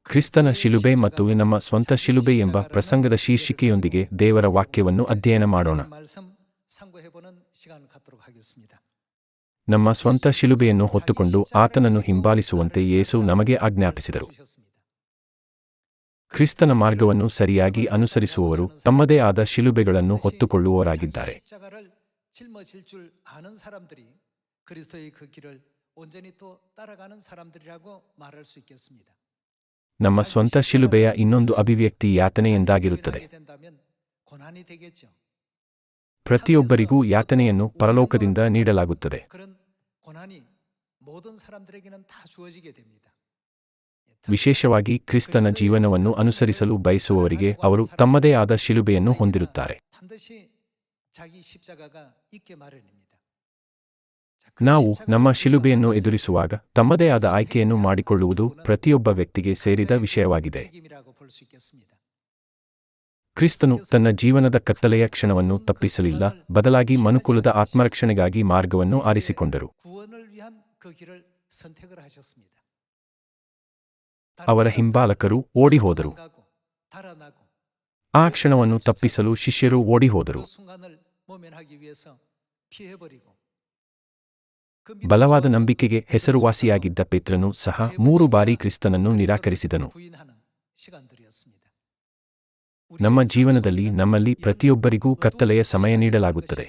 ಕ್ರಿಸ್ತನ ಶಿಲುಬೆ ಮತ್ತು ನಮ್ಮ ಸ್ವಂತ ಶಿಲುಬೆ ಎಂಬ ಪ್ರಸಂಗದ ಶೀರ್ಷಿಕೆಯೊಂದಿಗೆ ದೇವರ ವಾಕ್ಯವನ್ನು ಅಧ್ಯಯನ ಮಾಡೋಣ. ನಮ್ಮ ಸ್ವಂತ ಶಿಲುಬೆಯನ್ನು ಹೊತ್ತುಕೊಂಡು ಆತನನ್ನು ಹಿಂಬಾಲಿಸುವಂತೆ ಯೇಸು ನಮಗೆ ಆಜ್ಞಾಪಿಸಿದರು. ಕ್ರಿಸ್ತನ ಮಾರ್ಗವನ್ನು ಸರಿಯಾಗಿ ಅನುಸರಿಸುವವರು ತಮ್ಮದೇ ಆದ ಶಿಲುಬೆಗಳನ್ನು ಹೊತ್ತುಕೊಳ್ಳುವವರಾಗಿದ್ದಾರೆ. ನಮ್ಮ ಸ್ವಂತ ಶಿಲುಬೆಯ ಇನ್ನೊಂದು ಅಭಿವ್ಯಕ್ತಿ ಯಾತನೆ ಎಂದಾಗಿರುತ್ತದೆ. ಪ್ರತಿಯೊಬ್ಬರಿಗೂ ಯಾತನೆಯನ್ನು ಪರಲೋಕದಿಂದ ನೀಡಲಾಗುತ್ತದೆ. ವಿಶೇಷವಾಗಿ ಕ್ರಿಸ್ತನ ಜೀವನವನ್ನು ಅನುಸರಿಸಲು ಬಯಸುವವರಿಗೆ ಅವರು ತಮ್ಮದೇ ಆದ ಶಿಲುಬೆಯನ್ನು ಹೊಂದಿರುತ್ತಾರೆ. ನಾವು ನಮ್ಮ ಶಿಲುಬೆಯನ್ನು ಎದುರಿಸುವಾಗ ತಮ್ಮದೇ ಆದ ಆಯ್ಕೆಯನ್ನು ಮಾಡಿಕೊಳ್ಳುವುದು ಪ್ರತಿಯೊಬ್ಬ ವ್ಯಕ್ತಿಗೆ ಸೇರಿದ ವಿಷಯವಾಗಿದೆ. ಕ್ರಿಸ್ತನು ತನ್ನ ಜೀವನದ ಕತ್ತಲೆಯ ಕ್ಷಣವನ್ನು ತಪ್ಪಿಸಲಿಲ್ಲ, ಬದಲಾಗಿ ಮನುಕುಲದ ಆತ್ಮರಕ್ಷಣೆಗಾಗಿ ಮಾರ್ಗವನ್ನು ಆರಿಸಿಕೊಂಡರು. ಅವರ ಹಿಂಬಾಲಕರು ಓಡಿಹೋದರು. ಆ ಕ್ಷಣವನ್ನು ತಪ್ಪಿಸಲು ಶಿಷ್ಯರು ಓಡಿಹೋದರು. ಬಲವಾದ ನಂಬಿಕೆಗೆ ಹೆಸರುವಾಸಿಯಾಗಿದ್ದ ಪೇತ್ರನು ಸಹ 3 ಬಾರಿ ಕ್ರಿಸ್ತನನ್ನು ನಿರಾಕರಿಸಿದನು. ನಮ್ಮ ಜೀವನದಲ್ಲಿ ನಮ್ಮಲ್ಲಿ ಪ್ರತಿಯೊಬ್ಬರಿಗೂ ಕತ್ತಲೆಯ ಸಮಯ ನೀಡಲಾಗುತ್ತದೆ.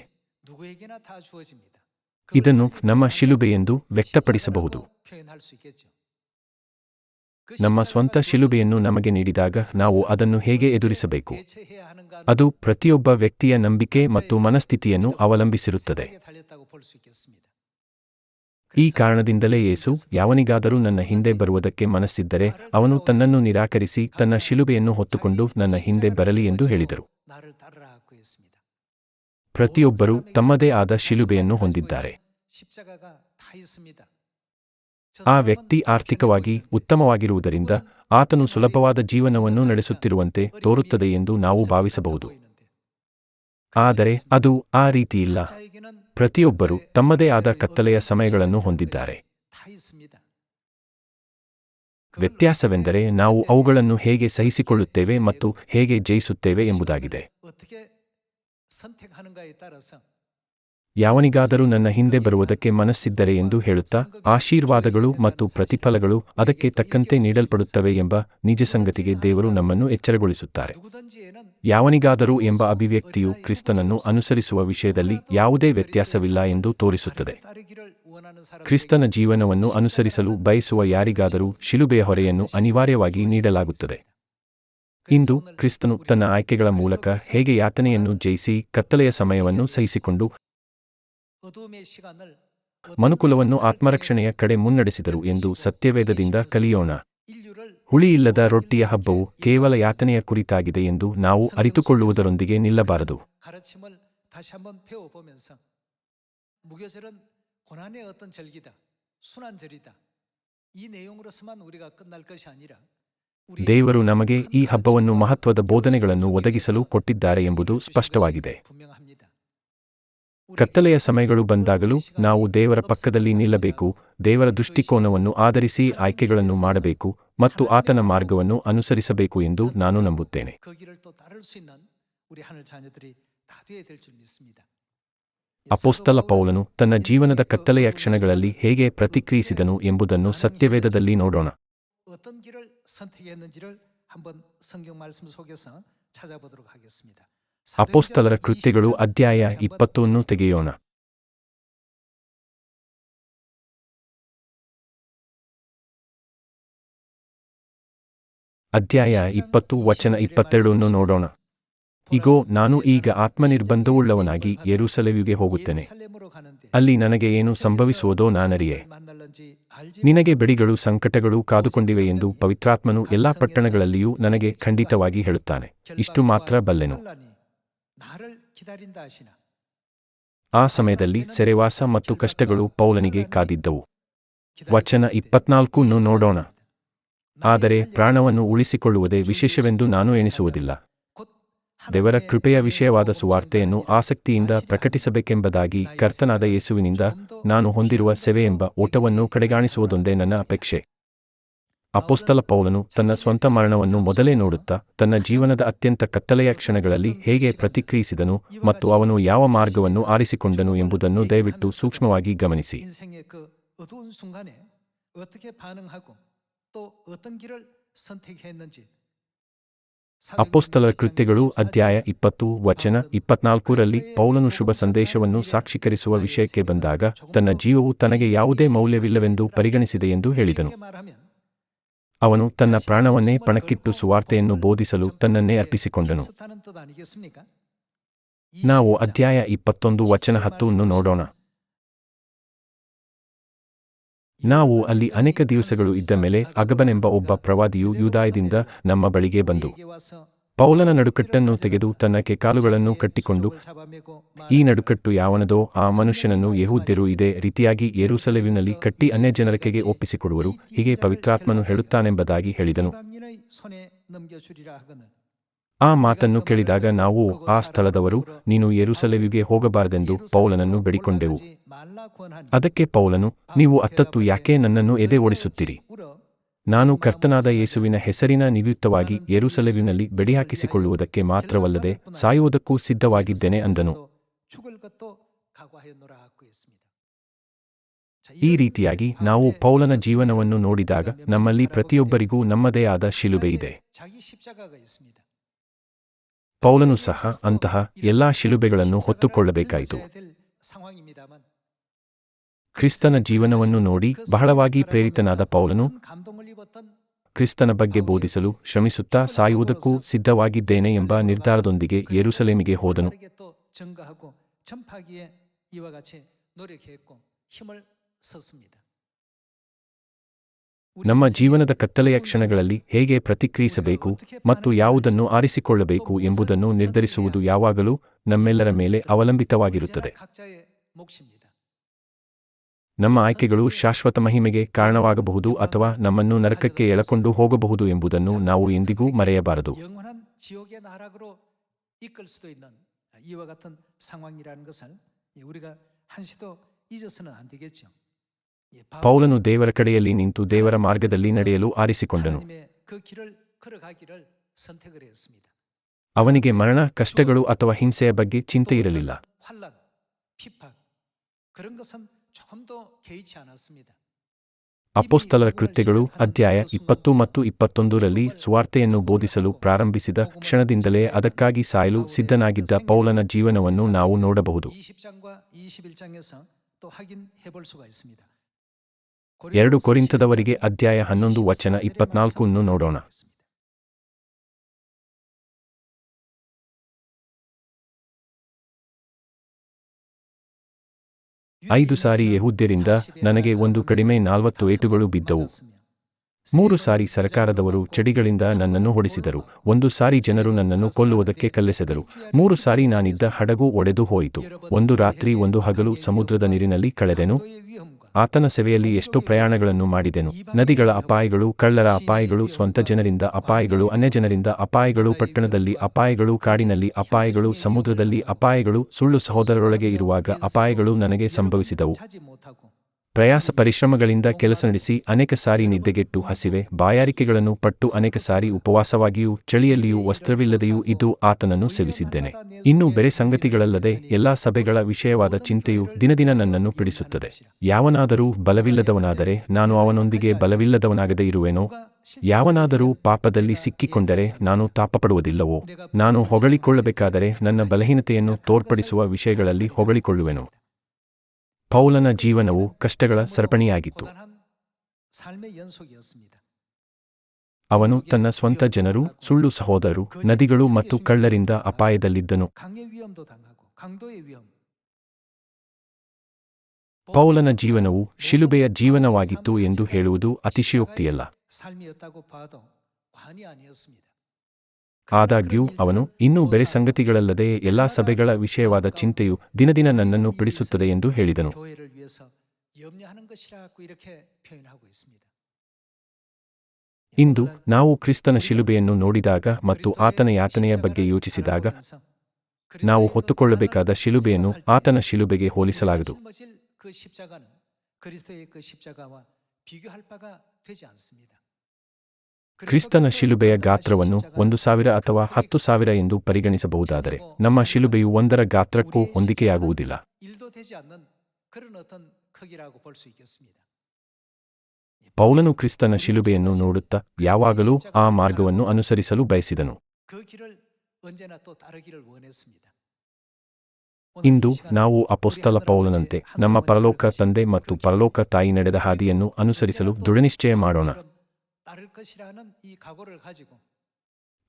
ಇದನ್ನು ನಮ್ಮ ಶಿಲುಬೆಯೆಂದು ವ್ಯಕ್ತಪಡಿಸಬಹುದು. ನಮ್ಮ ಸ್ವಂತ ಶಿಲುಬೆಯನ್ನು ನಮಗೆ ನೀಡಿದಾಗ ನಾವು ಅದನ್ನು ಹೇಗೆ ಎದುರಿಸಬೇಕು? ಅದು ಪ್ರತಿಯೊಬ್ಬ ವ್ಯಕ್ತಿಯ ನಂಬಿಕೆ ಮತ್ತು ಮನಸ್ಥಿತಿಯನ್ನು ಅವಲಂಬಿಸಿರುತ್ತದೆ. ಈ ಕಾರಣದಿಂದಲೇ ಯೇಸು, ಯಾವನಿಗಾದರೂ ನನ್ನ ಹಿಂದೆ ಬರುವುದಕ್ಕೆ ಮನಸ್ಸಿದ್ದರೆ ಅವನು ತನ್ನನ್ನು ನಿರಾಕರಿಸಿ ತನ್ನ ಶಿಲುಬೆಯನ್ನು ಹೊತ್ತುಕೊಂಡು ನನ್ನ ಹಿಂದೆ ಬರಲಿ ಎಂದು ಹೇಳಿದರು. ಪ್ರತಿಯೊಬ್ಬರೂ ತಮ್ಮದೇ ಆದ ಶಿಲುಬೆಯನ್ನು ಹೊಂದಿದ್ದಾರೆ. ಆ ವ್ಯಕ್ತಿ ಆರ್ಥಿಕವಾಗಿ ಉತ್ತಮವಾಗಿರುವುದರಿಂದ ಆತನು ಸುಲಭವಾದ ಜೀವನವನ್ನು ನಡೆಸುತ್ತಿರುವಂತೆ ತೋರುತ್ತದೆ ಎಂದು ನಾವು ಭಾವಿಸಬಹುದು. ಆದರೆ ಅದು ಆ ರೀತಿಯಿಲ್ಲ. ಪ್ರತಿಯೊಬ್ಬರೂ ತಮ್ಮದೇ ಆದ ಕತ್ತಲೆಯ ಸಮಯಗಳನ್ನು ಹೊಂದಿದ್ದಾರೆ. ವ್ಯತ್ಯಾಸವೆಂದರೆ ನಾವು ಅವುಗಳನ್ನು ಹೇಗೆ ಸಹಿಸಿಕೊಳ್ಳುತ್ತೇವೆ ಮತ್ತು ಹೇಗೆ ಜಯಿಸುತ್ತೇವೆ ಎಂಬುದಾಗಿದೆ. ಯಾವನಿಗಾದರೂ ನನ್ನ ಹಿಂದೆ ಬರುವುದಕ್ಕೆ ಮನಸ್ಸಿದ್ದರೆ ಎಂದು ಹೇಳುತ್ತಾ ಆಶೀರ್ವಾದಗಳು ಮತ್ತು ಪ್ರತಿಫಲಗಳು ಅದಕ್ಕೆ ತಕ್ಕಂತೆ ನೀಡಲ್ಪಡುತ್ತವೆ ಎಂಬ ನಿಜ ಸಂಗತಿಗೆ ದೇವರು ನಮ್ಮನ್ನು ಎಚ್ಚರಗೊಳಿಸುತ್ತಾರೆ. ಯಾವನಿಗಾದರೂ ಎಂಬ ಅಭಿವ್ಯಕ್ತಿಯು ಕ್ರಿಸ್ತನನ್ನು ಅನುಸರಿಸುವ ವಿಷಯದಲ್ಲಿ ಯಾವುದೇ ವ್ಯತ್ಯಾಸವಿಲ್ಲ ಎಂದು ತೋರಿಸುತ್ತದೆ. ಕ್ರಿಸ್ತನ ಜೀವನವನ್ನು ಅನುಸರಿಸಲು ಬಯಸುವ ಯಾರಿಗಾದರೂ ಶಿಲುಬೆಯ ಹೊರೆಯನ್ನು ಅನಿವಾರ್ಯವಾಗಿ ನೀಡಲಾಗುತ್ತದೆ. ಇಂದು ಕ್ರಿಸ್ತನು ತನ್ನ ಆಯ್ಕೆಗಳ ಮೂಲಕ ಹೇಗೆ ಯಾತನೆಯನ್ನು ಜಯಿಸಿ ಕತ್ತಲೆಯ ಸಮಯವನ್ನು ಸಹಿಸಿಕೊಂಡು ಮನುಕುಲವನ್ನು ಆತ್ಮರಕ್ಷಣೆಯ ಕಡೆ ಮುನ್ನಡೆಸಿದರು ಎಂದು ಸತ್ಯವೇದದಿಂದ ಕಲಿಯೋಣ. ಹುಳಿಯಿಲ್ಲದ ರೊಟ್ಟಿಯ ಹಬ್ಬವು ಕೇವಲ ಯಾತನೆಯ ಕುರಿತಾಗಿದೆ ಎಂದು ನಾವು ಅರಿತುಕೊಳ್ಳುವುದರೊಂದಿಗೆ ನಿಲ್ಲಬಾರದು. ದೇವರು ನಮಗೆ ಈ ಹಬ್ಬವನ್ನು ಮಹತ್ವದ ಬೋಧನೆಗಳನ್ನು ಒದಗಿಸಲು ಕೊಟ್ಟಿದ್ದಾರೆ ಎಂಬುದು ಸ್ಪಷ್ಟವಾಗಿದೆ. ಕತ್ತಲೆಯ ಸಮಯಗಳು ಬಂದಾಗಲೂ ನಾವು ದೇವರ ಪಕ್ಕದಲ್ಲಿ ನಿಲ್ಲಬೇಕು, ದೇವರ ದೃಷ್ಟಿಕೋನವನ್ನು ಆಧರಿಸಿ ಆಯ್ಕೆಗಳನ್ನು ಮಾಡಬೇಕು ಮತ್ತು ಆತನ ಮಾರ್ಗವನ್ನು ಅನುಸರಿಸಬೇಕು ಎಂದು ನಾನು ನಂಬುತ್ತೇನೆ. ಅಪೊಸ್ತಲ ಪೌಲನು ತನ್ನ ಜೀವನದ ಕತ್ತಲೆಯ ಕ್ಷಣಗಳಲ್ಲಿ ಹೇಗೆ ಪ್ರತಿಕ್ರಿಯಿಸಿದನು ಎಂಬುದನ್ನು ಸತ್ಯವೇದದಲ್ಲಿ ನೋಡೋಣ. ಅಪೊಸ್ತಲರ ಕೃತ್ಯಗಳು ಅಧ್ಯಾಯ 20 ತೆಗೆಯೋಣ. ಅಧ್ಯಾಯ 20 ವಚನ 22 ನೋಡೋಣ. ಇಗೋ, ನಾನು ಈಗ ಆತ್ಮನಿರ್ಬಂಧವುಳ್ಳವನಾಗಿ ಯೆರೂಸಲೇಮಿಗೆ ಹೋಗುತ್ತೇನೆ. ಅಲ್ಲಿ ನನಗೆ ಏನು ಸಂಭವಿಸುವುದೋ ನಾನರಿಯೆ. ನಿನಗೆ ಬೆಡಿಗಳು ಸಂಕಟಗಳು ಕಾದುಕೊಂಡಿವೆ ಎಂದು ಪವಿತ್ರಾತ್ಮನು ಎಲ್ಲಾ ಪಟ್ಟಣಗಳಲ್ಲಿಯೂ ನನಗೆ ಖಂಡಿತವಾಗಿ ಹೇಳುತ್ತಾನೆ. ಇಷ್ಟು ಮಾತ್ರ ಬಲ್ಲೆನು. ಆ ಸಮಯದಲ್ಲಿ ಸೆರೆವಾಸ ಮತ್ತು ಕಷ್ಟಗಳು ಪೌಲನಿಗೆ ಕಾದಿದ್ದವು. ವಚನ 24 ನೋಡೋಣ. ಆದರೆ ಪ್ರಾಣವನ್ನು ಉಳಿಸಿಕೊಳ್ಳುವುದೇ ವಿಶೇಷವೆಂದು ನಾನು ಎಣಿಸುವುದಿಲ್ಲ. ದೇವರ ಕೃಪೆಯ ವಿಷಯವಾದ ಸುವಾರ್ತೆಯನ್ನು ಆಸಕ್ತಿಯಿಂದ ಪ್ರಕಟಿಸಬೇಕೆಂಬುದಾಗಿ ಕರ್ತನಾದ ಯೇಸುವಿನಿಂದ ನಾನು ಹೊಂದಿರುವ ಸೇವೆಯೆಂಬ ಓಟವನ್ನು ಕಡೆಗಾಣಿಸುವುದೊಂದೇ ನನ್ನ ಅಪೇಕ್ಷೆ. ಅಪೊಸ್ತಲ ಪೌಲನು ತನ್ನ ಸ್ವಂತ ಮರಣವನ್ನು ಮೊದಲೇ ನೋಡುತ್ತಾ ತನ್ನ ಜೀವನದ ಅತ್ಯಂತ ಕತ್ತಲೆಯ ಕ್ಷಣಗಳಲ್ಲಿ ಹೇಗೆ ಪ್ರತಿಕ್ರಿಯಿಸಿದನು ಮತ್ತು ಅವನು ಯಾವ ಮಾರ್ಗವನ್ನು ಆರಿಸಿಕೊಂಡನು ಎಂಬುದನ್ನು ದಯವಿಟ್ಟು ಸೂಕ್ಷ್ಮವಾಗಿ ಗಮನಿಸಿ. 인생의 그 어두운 순간에 어떻게 반응하고 또 어떤 길을 선택했는지. ಅಪೊಸ್ತಲರ ಕೃತ್ಯಗಳು ಅಧ್ಯಾಯ 20 ವಚನ 24ರಲ್ಲಿ ಪೌಲನು ಶುಭ ಸಂದೇಶವನ್ನು ಸಾಕ್ಷೀಕರಿಸುವ ವಿಷಯಕ್ಕೆ ಬಂದಾಗ ತನ್ನ ಜೀವವು ತನಗೆ ಯಾವುದೇ ಮೌಲ್ಯವಿಲ್ಲವೆಂದು ಪರಿಗಣಿಸಿದೆ ಎಂದು ಹೇಳಿದನು. ಅವನು ತನ್ನ ಪ್ರಾಣವನ್ನೇ ಪಣಕ್ಕಿಟ್ಟು ಸುವಾರ್ತೆಯನ್ನು ಬೋಧಿಸಲು ತನ್ನನ್ನೇ ಅರ್ಪಿಸಿಕೊಂಡನು. ನಾವು ಅಧ್ಯಾಯ 21 ವಚನ 10 ನೋಡೋಣ. ನಾವು ಅಲ್ಲಿ ಅನೇಕ ದಿವಸಗಳು ಇದ್ದ ಮೇಲೆ ಅಗಬನೆಂಬ ಒಬ್ಬ ಪ್ರವಾದಿಯು ಯೂದಾಯದಿಂದ ನಮ್ಮ ಬಳಿಗೆ ಬಂದು ಪೌಲನ ನಡುಕಟ್ಟನ್ನು ತೆಗೆದು ತನ್ನ ಕೆಕಾಲುಗಳನ್ನು ಕಟ್ಟಿಕೊಂಡು, ಈ ನಡುಕಟ್ಟು ಯಾವನದೋ ಆ ಮನುಷ್ಯನನ್ನು ಯೆಹೂದ್ಯರು ಇದೇ ರೀತಿಯಾಗಿ ಯೆರೂಸಲೇಮಿನಲ್ಲಿ ಕಟ್ಟಿ ಅನ್ಯಜನರಿಗೆ ಒಪ್ಪಿಸಿಕೊಡುವರು, ಹೀಗೆ ಪವಿತ್ರಾತ್ಮನು ಹೇಳುತ್ತಾನೆಂಬುದಾಗಿ ಹೇಳಿದನು. ಆ ಮಾತನ್ನು ಕೇಳಿದಾಗ ನಾವು ಆ ಸ್ಥಳದವರು, ನೀನು ಯೆರೂಸಲೇಮಿಗೆ ಹೋಗಬಾರದೆಂದು ಪೌಲನನ್ನು ಬೇಡಿಕೊಂಡೆವು. ಅದಕ್ಕೆ ಪೌಲನು, ನೀವು ಅತ್ತತ್ತು ಯಾಕೆ ನನ್ನನ್ನು ಎದೆ ಓಡಿಸುತ್ತೀರಿ? ನಾನು ಕರ್ತನಾದ ಯೇಸುವಿನ ಹೆಸರಿನ ನಿಮಿತ್ತವಾಗಿ ಯೆರೂಸಲೇಮಿನಲ್ಲಿ ಬೆಡಿಹಾಕಿಸಿಕೊಳ್ಳುವುದಕ್ಕೆ ಮಾತ್ರವಲ್ಲದೆ ಸಾಯುವುದಕ್ಕೂ ಸಿದ್ಧವಾಗಿದ್ದೇನೆ ಅಂದನು. ಈ ರೀತಿಯಾಗಿ ನಾವು ಪೌಲನ ಜೀವನವನ್ನು ನೋಡಿದಾಗ ನಮ್ಮಲ್ಲಿ ಪ್ರತಿಯೊಬ್ಬರಿಗೂ ನಮ್ಮದೇ ಆದ ಶಿಲುಬೆ ಇದೆ. ಪೌಲನು ಸಹ ಅಂತಹ ಎಲ್ಲಾ ಶಿಲುಬೆಗಳನ್ನು ಹೊತ್ತುಕೊಳ್ಳಬೇಕಾಯಿತು. ಕ್ರಿಸ್ತನ ಜೀವನವನ್ನು ನೋಡಿ ಬಹಳವಾಗಿ ಪ್ರೇರಿತನಾದ ಪೌಲನು ಕ್ರಿಸ್ತನ ಬಗ್ಗೆ ಬೋಧಿಸಲು ಶ್ರಮಿಸುತ್ತಾ ಸಾಯುವುದಕ್ಕೂ ಸಿದ್ಧವಾಗಿದ್ದೇನೆ ಎಂಬ ನಿರ್ಧಾರದೊಂದಿಗೆ ಯೆರೂಸಲೇಮಿಗೆ ಹೋದನು. ನಮ್ಮ ಜೀವನದ ಕತ್ತಲೆಯ ಕ್ಷಣಗಳಲ್ಲಿ ಹೇಗೆ ಪ್ರತಿಕ್ರಿಯಿಸಬೇಕು ಮತ್ತು ಯಾವುದನ್ನು ಆರಿಸಿಕೊಳ್ಳಬೇಕು ಎಂಬುದನ್ನು ನಿರ್ಧರಿಸುವುದು ಯಾವಾಗಲೂ ನಮ್ಮೆಲ್ಲರ ಮೇಲೆ ಅವಲಂಬಿತವಾಗಿರುತ್ತದೆ. ನಮ್ಮ ಆಯ್ಕೆಗಳು ಶಾಶ್ವತ ಮಹಿಮೆಗೆ ಕಾರಣವಾಗಬಹುದು ಅಥವಾ ನಮ್ಮನ್ನು ನರಕಕ್ಕೆ ಎಳಕೊಂಡು ಹೋಗಬಹುದು ಎಂಬುದನ್ನು ನಾವು ಎಂದಿಗೂ ಮರೆಯಬಾರದು. ಪೌಲನು ದೇವರ ಕಡೆಯಲ್ಲಿ ನಿಂತು ದೇವರ ಮಾರ್ಗದಲ್ಲಿ ನಡೆಯಲು ಆರಿಸಿಕೊಂಡನು. ಅವನಿಗೆ ಮರಣ, ಕಷ್ಟಗಳು ಅಥವಾ ಹಿಂಸೆಯ ಬಗ್ಗೆ ಚಿಂತೆ ಇರಲಿಲ್ಲ. ಅಪೊಸ್ತಲರ ಕೃತ್ಯಗಳು ಅಧ್ಯಾಯ 20 ಮತ್ತು 21ರಲ್ಲಿ ಸುವಾರ್ತೆಯನ್ನು ಬೋಧಿಸಲು ಪ್ರಾರಂಭಿಸಿದ ಕ್ಷಣದಿಂದಲೇ ಅದಕ್ಕಾಗಿ ಸಾಯಲು ಸಿದ್ಧನಾಗಿದ್ದ ಪೌಲನ ಜೀವನವನ್ನು ನಾವು ನೋಡಬಹುದು. 2 ಕೊರಿಂಥದವರಿಗೆ ಅಧ್ಯಾಯ 11 ವಚನ 24 ನೋಡೋಣ. 5 ಸಾರಿ ಯೆಹೂದ್ಯರಿಂದ ನನಗೆ ಒಂದು ಕಡಿಮೆ 40 ಏಟುಗಳು ಬಿದ್ದವು. 3 ಸಾರಿ ಸರಕಾರದವರು ಚಡಿಗಳಿಂದ ನನ್ನನ್ನು ಹೊಡೆಸಿದರು. 1 ಸಾರಿ ಜನರು ನನ್ನನ್ನು ಕೊಲ್ಲುವುದಕ್ಕೆ ಕಲ್ಲೆಸೆದರು. 3 ಸಾರಿ ನಾನಿದ್ದ ಹಡಗು ಒಡೆದು ಹೋಯಿತು. 1 ರಾತ್ರಿ 1 ಹಗಲು ಸಮುದ್ರದ ನೀರಿನಲ್ಲಿ ಕಳೆದೆನು. ಆತನ ಸೇವೆಯಲ್ಲಿ ಎಷ್ಟೋ ಪ್ರಯಾಣಗಳನ್ನು ಮಾಡಿದೆನು. ನದಿಗಳ ಅಪಾಯಗಳು, ಕಳ್ಳರ ಅಪಾಯಗಳು, ಸ್ವಂತ ಜನರಿಂದ ಅಪಾಯಗಳು, ಅನ್ಯಜನರಿಂದ ಅಪಾಯಗಳು, ಪಟ್ಟಣದಲ್ಲಿ ಅಪಾಯಗಳು, ಕಾಡಿನಲ್ಲಿ ಅಪಾಯಗಳು, ಸಮುದ್ರದಲ್ಲಿ ಅಪಾಯಗಳು, ಸುಳ್ಳು ಸಹೋದರರೊಳಗೆ ಇರುವಾಗ ಅಪಾಯಗಳು ನನಗೆ ಸಂಭವಿಸಿದವು. ಪ್ರಯಾಸ ಪರಿಶ್ರಮಗಳಿಂದ ಕೆಲಸ ನಡೆಸಿ ಅನೇಕ ಸಾರಿ ನಿದ್ದೆಗೆಟ್ಟು ಹಸಿವೆ, ಬಾಯಾರಿಕೆಗಳನ್ನು ಪಟ್ಟು ಅನೇಕ ಸಾರಿ ಉಪವಾಸವಾಗಿಯೂ ಚಳಿಯಲ್ಲಿಯೂ ವಸ್ತ್ರವಿಲ್ಲದೆಯೂ ಇದ್ದು ಆತನನ್ನು ಸೇವಿಸಿದ್ದೇನೆ. ಇನ್ನೂ ಬೇರೆ ಸಂಗತಿಗಳಲ್ಲದೆ ಎಲ್ಲಾ ಸಭೆಗಳ ವಿಷಯವಾದ ಚಿಂತೆಯು ದಿನದಿನ ನನ್ನನ್ನು ಪೀಡಿಸುತ್ತದೆ. ಯಾವನಾದರೂ ಬಲವಿಲ್ಲದವನಾದರೆ ನಾನು ಅವನೊಂದಿಗೆ ಬಲವಿಲ್ಲದವನಾಗದೇ ಇರುವೆನೋ? ಯಾವನಾದರೂ ಪಾಪದಲ್ಲಿ ಸಿಕ್ಕಿಕೊಂಡರೆ ನಾನು ತಾಪಪಡುವುದಿಲ್ಲವೋ? ನಾನು ಹೊಗಳಿಕೊಳ್ಳಬೇಕಾದರೆ ನನ್ನ ಬಲಹೀನತೆಯನ್ನು ತೋರ್ಪಡಿಸುವ ವಿಷಯಗಳಲ್ಲಿ ಹೊಗಳಿಕೊಳ್ಳುವೆನು. ಪೌಲನ ಜೀವನವು ಕಷ್ಟಗಳ ಸರಪಣಿಯಾಗಿತ್ತು. ಅವನು ತನ್ನ ಸ್ವಂತ ಜನರು, ಸುಳ್ಳು ಸಹೋದರರು, ನದಿಗಳು ಮತ್ತು ಕಳ್ಳರಿಂದ ಅಪಾಯದಲ್ಲಿದ್ದನು. ಪೌಲನ ಜೀವನವು ಶಿಲುಬೆಯ ಜೀವನವಾಗಿತ್ತು ಎಂದು ಹೇಳುವುದು ಅತಿಶಯೋಕ್ತಿಯಲ್ಲ. ಆದಾಗ್ಯೂ ಅವನು ಇನ್ನೂ ಬೇರೆ ಸಂಗತಿಗಳಲ್ಲದೆ ಎಲ್ಲಾ ಸಭೆಗಳ ವಿಷಯವಾದ ಚಿಂತೆಯು ದಿನದಿನ ನನ್ನನ್ನು ಪೀಡಿಸುತ್ತದೆ ಎಂದು ಹೇಳಿದನು. ಇಂದು ನಾವು ಕ್ರಿಸ್ತನ ಶಿಲುಬೆಯನ್ನು ನೋಡಿದಾಗ ಮತ್ತು ಆತನ ಯಾತನೆಯ ಬಗ್ಗೆ ಯೋಚಿಸಿದಾಗ ನಾವು ಹೊತ್ತುಕೊಳ್ಳಬೇಕಾದ ಶಿಲುಬೆಯನ್ನು ಆತನ ಶಿಲುಬೆಗೆ ಹೋಲಿಸಲಾಗದು. ಕ್ರಿಸ್ತನ ಶಿಲುಬೆಯ ಗಾತ್ರವನ್ನು 1,000 ಅಥವಾ 10,000 ಎಂದು ಪರಿಗಣಿಸಬಹುದಾದರೆ ನಮ್ಮ ಶಿಲುಬೆಯು ಒಂದರ ಗಾತ್ರಕ್ಕೂ ಹೊಂದಿಕೆಯಾಗುವುದಿಲ್ಲ. 일도 되지 않는 그런 어떤 크기라고 볼 수 있겠습니다. ಪೌಲನು ಕ್ರಿಸ್ತನ ಶಿಲುಬೆಯನ್ನು ನೋಡುತ್ತಾ ಯಾವಾಗಲೂ ಆ ಮಾರ್ಗವನ್ನು ಅನುಸರಿಸಲು ಬಯಸಿದನು. 그 길을 언제나 또 따르기를 원했습니다. ಇಂದು ನಾವು ಅಪೊಸ್ತಲ ಪೌಲನಂತೆ ನಮ್ಮ ಪರಲೋಕ ತಂದೆ ಮತ್ತು ಪರಲೋಕ ತಾಯಿ ನಡೆದ ಹಾದಿಯನ್ನು ಅನುಸರಿಸಲು ದೃಢನಿಶ್ಚಯ ಮಾಡೋಣ. 따를 것이라는 이 각오를 가지고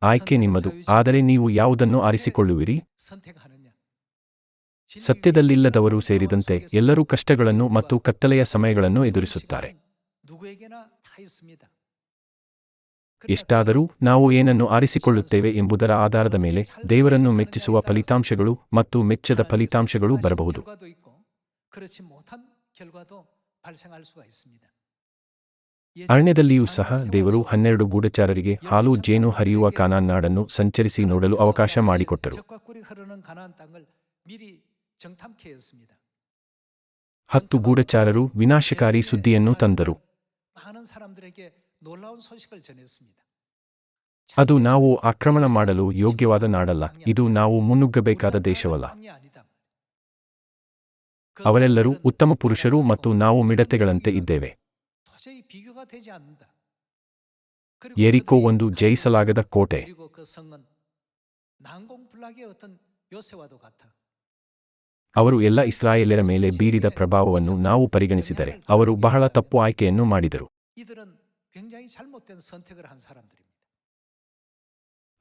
ಆಯ್ಕೆ ನಿಮ್ಮದು, ಆದರೆ ನೀವು ಯಾವುದನ್ನು ಆರಿಸಿಕೊಳ್ಳುವಿರಿ? 선택하느냐. ಸತ್ಯದಲ್ಲಿಲ್ಲದವರು ಸೇರಿದಂತೆ ಎಲ್ಲರೂ ಕಷ್ಟಗಳನ್ನು ಮತ್ತು ಕತ್ತಲೆಯ ಸಮಯಗಳನ್ನು ಎದುರಿಸುತ್ತಾರೆ. 누구에게나 다 있습니다. ಎಷ್ಟಾದರೂ ನಾವು ಏನನ್ನು ಆರಿಸಿಕೊಳ್ಳುತ್ತೇವೆ ಎಂಬುದರ ಆಧಾರದ ಮೇಲೆ ದೇವರನ್ನು ಮೆಚ್ಚಿಸುವ ಫಲಿತಾಂಶಗಳು ಮತ್ತು ಮೆಚ್ಚದ ಫಲಿತಾಂಶಗಳು ಬರಬಹುದು. 결과도 있고 그렇지 못한 결과도 발생할 수가 있습니다. ಅರಣ್ಯದಲ್ಲಿಯೂ ಸಹ ದೇವರು 12 ಗೂಢಚಾರರಿಗೆ ಹಾಲು ಜೇನು ಹರಿಯುವ ಕಾನಾನ್ ನಾಡನ್ನು ಸಂಚರಿಸಿ ನೋಡಲು ಅವಕಾಶ ಮಾಡಿಕೊಟ್ಟರು. 젖과 꿀이 흐르는 가나안 땅을 미리 정탐케 했습니다. 10 ಗೂಢಚಾರರು ವಿನಾಶಕಾರಿ ಸುದ್ದಿಯನ್ನು ತಂದರು. 많은 사람들에게 놀라운 소식을 전했습니다. ಅದು ನಾವು ಆಕ್ರಮಣ ಮಾಡಲು ಯೋಗ್ಯವಾದ ನಾಡಲ್ಲ, ಇದು ನಾವು ಮುನ್ನುಗ್ಗಬೇಕಾದ ದೇಶವಲ್ಲ. ಅವರೆಲ್ಲರೂ ಉತ್ತಮ ಪುರುಷರು ಮತ್ತು ನಾವು ಮಿಡತೆಗಳಂತೆ ಇದ್ದೇವೆ. 도저히 비교가 되지 않는다. ಯೆರಿಕೋ ಒಂದು ಜಯಿಸಲಾಗದ ಕೋಟೆ. 그리고 그 성은 난공불락의 어떤 요새와도 같아. ಅವರು ಎಲ್ಲ ಇಸ್ರಾಯೇಲ್ಯರ ಮೇಲೆ ಬೀರಿದ ಪ್ರಭಾವವನ್ನು ನಾವು ಪರಿಗಣಿಸಿದರೆ ಅವರು ಬಹಳ ತಪ್ಪು ಆಯ್ಕೆಯನ್ನು ಮಾಡಿದರು. 이들은 굉장히 잘못된 선택을 한 사람들입니다.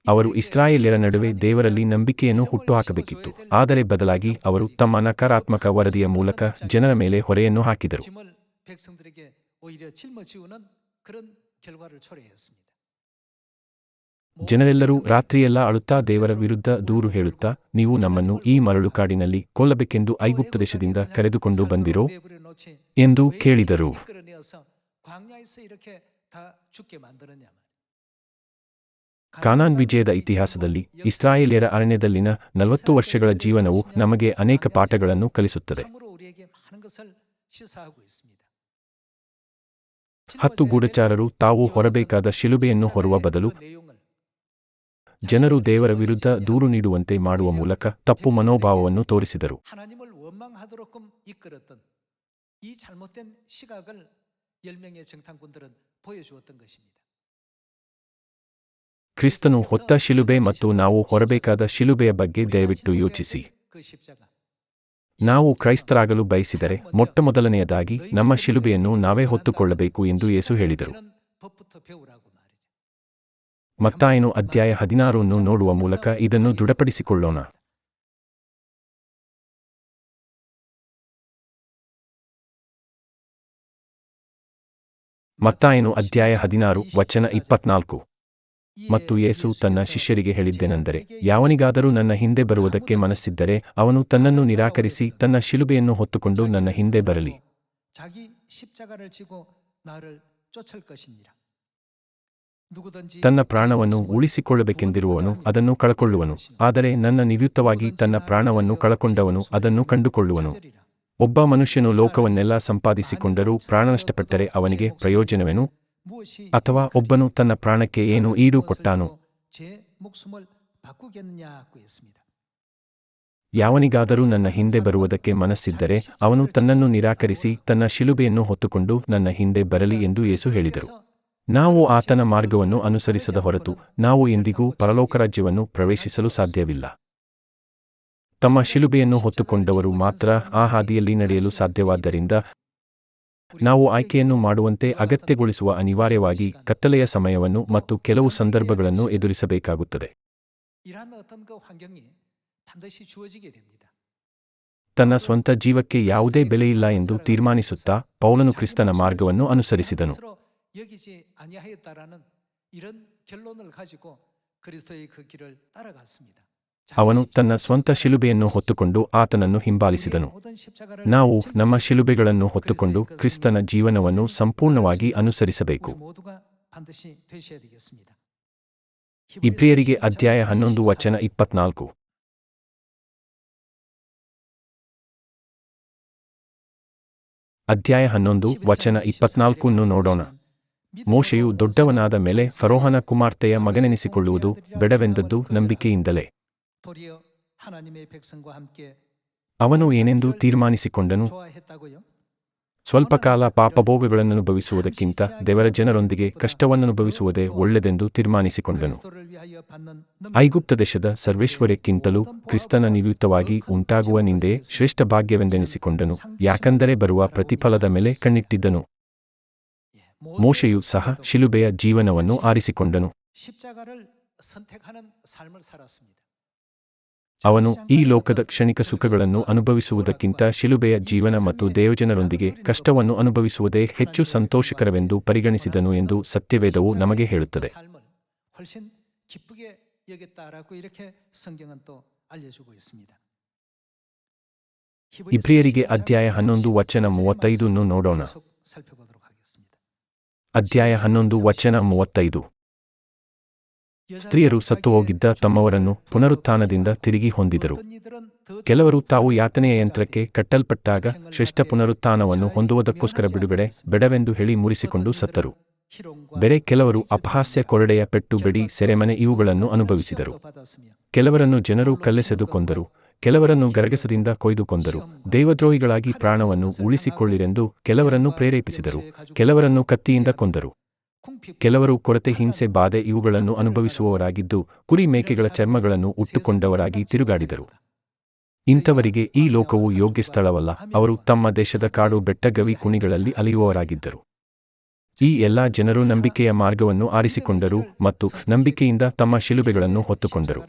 ಅವರು ಇಸ್ರಾಯೇಲ್ಯರ ನಡುವೆ ದೇವರಲ್ಲಿ ನಂಬಿಕೆಯನ್ನು ಹುಟ್ಟುಹಾಕಬೇಕಿತ್ತು, ಆದರೆ ಬದಲಾಗಿ ಅವರು ತಮ್ಮ ನಕಾರಾತ್ಮಕ ವರದಿಯ ಮೂಲಕ ಜನರ ಮೇಲೆ ಹೊರೆಯನ್ನು ಹಾಕಿದರು. 짐을 백성들에게 오히려 짊어지우는 그런 결과를 초래했습니다. ಜನರೆಲ್ಲರೂ ರಾತ್ರಿಯೆಲ್ಲ ಅಳುತ್ತಾ ದೇವರ ವಿರುದ್ಧ ದೂರು ಹೇಳುತ್ತಾ, ನೀವು ನಮ್ಮನ್ನು ಈ ಮರಳುಕಾಡಿನಲ್ಲಿ ಕೊಲ್ಲಬೇಕೆಂದು ಐಗುಪ್ತ ದೇಶದಿಂದ ಕರೆದುಕೊಂಡು ಬಂದಿರೋ ಎಂದು ಕೇಳಿದರು. 광야에서 이렇게 다 죽게 만드느냐. ಕಾನಾನ್ ವಿಜಯದ ಇತಿಹಾಸದಲ್ಲಿ ಇಸ್ರಾಯೇಲ್ಯರ ಅರಣ್ಯದಲ್ಲಿನ 40 ವರ್ಷಗಳ ಜೀವನವು ನಮಗೆ ಅನೇಕ ಪಾಠಗಳನ್ನು ಕಲಿಸುತ್ತದೆ. 10 ಗೂಢಚಾರರು ತಾವು ಹೊರಬೇಕಾದ ಶಿಲುಬೆಯನ್ನು ಹೊರುವ ಬದಲು ಜನರು ದೇವರ ವಿರುದ್ಧ ದೂರು ನೀಡುವಂತೆ ಮಾಡುವ ಮೂಲಕ ತಪ್ಪು ಮನೋಭಾವವನ್ನು ತೋರಿಸಿದರು. 하나님을 원망하도록끔 이끌었던 이 잘못된 시각을 10명의 정탐꾼들은 보여주었던 것입니다. ಕ್ರಿಸ್ತನು ಹೊತ್ತ ಶಿಲುಬೆ ಮತ್ತು ನಾವು ಹೊರಬೇಕಾದ ಶಿಲುಬೆಯ ಬಗ್ಗೆ ದಯವಿಟ್ಟು ಯೋಚಿಸಿ. ನಾವು ಕ್ರೈಸ್ತರಾಗಲು ಬಯಸಿದರೆ ಮೊಟ್ಟಮೊದಲನೆಯದಾಗಿ ನಮ್ಮ ಶಿಲುಬೆಯನ್ನು ನಾವೇ ಹೊತ್ತುಕೊಳ್ಳಬೇಕು ಎಂದು ಯೇಸು ಹೇಳಿದರು. ಮತ್ತಾಯನು ಅಧ್ಯಾಯ 16 ನೋಡುವ ಮೂಲಕ ಇದನ್ನು ದೃಢಪಡಿಸಿಕೊಳ್ಳೋಣ. ಮತ್ತಾಯನು ಅಧ್ಯಾಯ 16 ವಚನ 24. ಮತ್ತು ಯೇಸು ತನ್ನ ಶಿಷ್ಯರಿಗೆ ಹೇಳಿದ್ದೇನೆಂದರೆ, ಯಾವನಿಗಾದರೂ ನನ್ನ ಹಿಂದೆ ಬರುವುದಕ್ಕೆ ಮನಸ್ಸಿದ್ದರೆ ಅವನು ತನ್ನನ್ನು ನಿರಾಕರಿಸಿ ತನ್ನ ಶಿಲುಬೆಯನ್ನು ಹೊತ್ತುಕೊಂಡು ನನ್ನ ಹಿಂದೆ ಬರಲಿ. ತನ್ನ ಪ್ರಾಣವನ್ನು ಉಳಿಸಿಕೊಳ್ಳಬೇಕೆಂದಿರುವವನು ಅದನ್ನು ಕಳಕೊಳ್ಳುವನು, ಆದರೆ ನನ್ನ ನಿಮಿತ್ತವಾಗಿ ತನ್ನ ಪ್ರಾಣವನ್ನು ಕಳಕೊಂಡವನು ಅದನ್ನು ಕಂಡುಕೊಳ್ಳುವನು. ಒಬ್ಬ ಮನುಷ್ಯನು ಲೋಕವನ್ನೆಲ್ಲ ಸಂಪಾದಿಸಿಕೊಂಡರೂ ಪ್ರಾಣನಷ್ಟಪಟ್ಟರೆ ಅವನಿಗೆ ಪ್ರಯೋಜನವೇನು? ಅಥವಾ ಒಬ್ಬನು ತನ್ನ ಪ್ರಾಣಕ್ಕೆ ಏನು ಈಡು ಕೊಟ್ಟಾನು? ಯಾವನಿಗಾದರೂ ನನ್ನ ಹಿಂದೆ ಬರುವುದಕ್ಕೆ ಮನಸ್ಸಿದ್ದರೆ ಅವನು ತನ್ನನ್ನು ನಿರಾಕರಿಸಿ ತನ್ನ ಶಿಲುಬೆಯನ್ನು ಹೊತ್ತುಕೊಂಡು ನನ್ನ ಹಿಂದೆ ಬರಲಿ ಎಂದು ಯೇಸು ಹೇಳಿದರು. ನಾವು ಆತನ ಮಾರ್ಗವನ್ನು ಅನುಸರಿಸದ ಹೊರತು ನಾವು ಎಂದಿಗೂ ಪರಲೋಕ ರಾಜ್ಯವನ್ನು ಪ್ರವೇಶಿಸಲು ಸಾಧ್ಯವಿಲ್ಲ. ತಮ್ಮ ಶಿಲುಬೆಯನ್ನು ಹೊತ್ತುಕೊಂಡವರು ಮಾತ್ರ ಆ ಹಾದಿಯಲ್ಲಿ ನಡೆಯಲು ಸಾಧ್ಯವಾದ್ದರಿಂದ ನಾವು ಆಯ್ಕೆಯನ್ನು ಮಾಡುವಂತೆ ಅಗತ್ಯಗೊಳಿಸುವ ಅನಿವಾರ್ಯವಾಗಿ ಕತ್ತಲೆಯ ಸಮಯವನ್ನು ಮತ್ತು ಕೆಲವು ಸಂದರ್ಭಗಳನ್ನು ಎದುರಿಸಬೇಕಾಗುತ್ತದೆ. ತನ್ನ ಸ್ವಂತ ಜೀವಕ್ಕೆ ಯಾವುದೇ ಬೆಲೆಯಿಲ್ಲ ಎಂದು ತೀರ್ಮಾನಿಸುತ್ತಾ ಪೌಲನು ಕ್ರಿಸ್ತನ ಮಾರ್ಗವನ್ನು ಅನುಸರಿಸಿದನು. ಅವನು ತನ್ನ ಸ್ವಂತ ಶಿಲುಬೆಯನ್ನು ಹೊತ್ತುಕೊಂಡು ಆತನನ್ನು ಹಿಂಬಾಲಿಸಿದನು. ನಾವು ನಮ್ಮ ಶಿಲುಬೆಗಳನ್ನು ಹೊತ್ತುಕೊಂಡು ಕ್ರಿಸ್ತನ ಜೀವನವನ್ನು ಸಂಪೂರ್ಣವಾಗಿ ಅನುಸರಿಸಬೇಕು. ಇಬ್ರಿಯರಿಗೆ ಅಧ್ಯಾಯ 11 ವಚನ 24. ಅಧ್ಯಾಯ 11 ವಚನ 24 ನೋಡೋಣ. ಮೋಶೆಯು ದೊಡ್ಡವನಾದ ಮೇಲೆ ಫರೋಹನ ಕುಮಾರ್ತೆಯ ಮಗನೆನಿಸಿಕೊಳ್ಳುವುದು ಬೇಡವೆಂದದ್ದು ನಂಬಿಕೆಯಿಂದಲೇ. 도리어 하나님의 백성과 함께 ಅವನು ಏನೆಂದು ತೀರ್ಮಾನಿಸಿಕೊಂಡನು? 좋아했다고요? ಸ್ವಲ್ಪ ಕಾಲ ಪಾಪಭೋಗಗಳನ್ನನುಭವಿಸುವುದಕ್ಕಿಂತ ದೇವರ ಜನರೊಂದಿಗೆ ಕಷ್ಟವನ್ನನುಭವಿಸುವುದೇ ಒಳ್ಳೆದೆಂದು ತೀರ್ಮಾನಿಸಿಕೊಂಡನು. 그리스도를 위하여 받는 ಐಗುಪ್ತ ದೇಶದ ಸರ್ವೇಶ್ವರ್ಯಕ್ಕಿಂತಲೂ ಕ್ರಿಸ್ತನ ನಿಮಿತ್ತವಾಗಿ ಉಂಟಾಗುವ ನಿಂದೆ ಶ್ರೇಷ್ಠ ಭಾಗ್ಯವೆಂದೆನಿಸಿಕೊಂಡನು, ಯಾಕಂದರೆ ಬರುವ ಪ್ರತಿಫಲದ ಮೇಲೆ ಕಣ್ಣಿಟ್ಟಿದ್ದನು. ಮೋಶೆಯು ಸಹ ಶಿಲುಬೆಯ ಜೀವನವನ್ನು ಆರಿಸಿಕೊಂಡನು. 십자가를 선택하는 삶을 살았습니다. ಅವನು ಈ ಲೋಕದ ಕ್ಷಣಿಕ ಸುಖಗಳನ್ನು ಅನುಭವಿಸುವುದಕ್ಕಿಂತ ಶಿಲುಬೆಯ ಜೀವನ ಮತ್ತು ದೇವಜನರೊಂದಿಗೆ ಕಷ್ಟವನ್ನು ಅನುಭವಿಸುವುದೇ ಹೆಚ್ಚು ಸಂತೋಷಕರವೆಂದು ಪರಿಗಣಿಸಿದನು ಎಂದು ಸತ್ಯವೇದವು ನಮಗೆ ಹೇಳುತ್ತದೆ. 삶을 훨씬 기쁘게 여겼다라고 이렇게 성경은 또 알려주고 있습니다. ಇಬ್ರಿಯರಿಗೆ ಅಧ್ಯಾಯ 11 ವಚನ 35 ನೋಡೋಣ. 계속 살펴보도록 하겠습니다. ಅಧ್ಯಾಯ 11 ವಚನ 35. ಸ್ತ್ರೀಯರು ಸತ್ತುಹೋಗಿದ್ದ ತಮ್ಮವರನ್ನು ಪುನರುತ್ಥಾನದಿಂದ ತಿರುಗಿ ಹೊಂದಿದರು. ಕೆಲವರು ತಾವು ಯಾತನೆಯ ಯಂತ್ರಕ್ಕೆ ಕಟ್ಟಲ್ಪಟ್ಟಾಗ ಶ್ರೇಷ್ಠ ಪುನರುತ್ಥಾನವನ್ನು ಹೊಂದುವುದಕ್ಕೋಸ್ಕರ ಬಿಡುಗಡೆ ಬೇಡವೆಂದು ಹೇಳಿ ಮುರಿಸಿಕೊಂಡು ಸತ್ತರು. ಬೇರೆ ಕೆಲವರು ಅಪಹಾಸ್ಯ, ಕೊರಡೆಯ ಪೆಟ್ಟು, ಬೆಡಿ, ಸೆರೆಮನೆ ಇವುಗಳನ್ನು ಅನುಭವಿಸಿದರು. ಕೆಲವರನ್ನು ಜನರು ಕಲ್ಲೆಸೆದು ಕೊಂದರು, ಕೆಲವರನ್ನು ಗರಗಸದಿಂದ ಕೊಯ್ದು ಕೊಂದರು. ದೇವದ್ರೋಹಿಗಳಾಗಿ ಪ್ರಾಣವನ್ನು ಉಳಿಸಿಕೊಳ್ಳಿರೆಂದು ಕೆಲವರನ್ನು ಪ್ರೇರೇಪಿಸಿದರು, ಕೆಲವರನ್ನು ಕತ್ತಿಯಿಂದ ಕೊಂದರು. ಕೆಲವರು ಕೊರತೆ, ಹಿಂಸೆ, ಬಾಧೆ ಇವುಗಳನ್ನು ಅನುಭವಿಸುವವರಾಗಿದ್ದು ಕುರಿ ಮೇಕೆಗಳ ಚರ್ಮಗಳನ್ನು ಉಟ್ಟುಕೊಂಡವರಾಗಿ ತಿರುಗಾಡಿದರು. ಇಂಥವರಿಗೆ ಈ ಲೋಕವು ಯೋಗ್ಯ ಸ್ಥಳವಲ್ಲ. ಅವರು ತಮ್ಮ ದೇಶದ ಕಾಡು, ಬೆಟ್ಟ, ಗವಿ, ಕುಣಿಗಳಲ್ಲಿ ಅಲೆಯುವವರಾಗಿದ್ದರು. ಈ ಎಲ್ಲಾ ಜನರು ನಂಬಿಕೆಯ ಮಾರ್ಗವನ್ನು ಆರಿಸಿಕೊಂಡರು ಮತ್ತು ನಂಬಿಕೆಯಿಂದ ತಮ್ಮ ಶಿಲುಬೆಗಳನ್ನು ಹೊತ್ತುಕೊಂಡರು.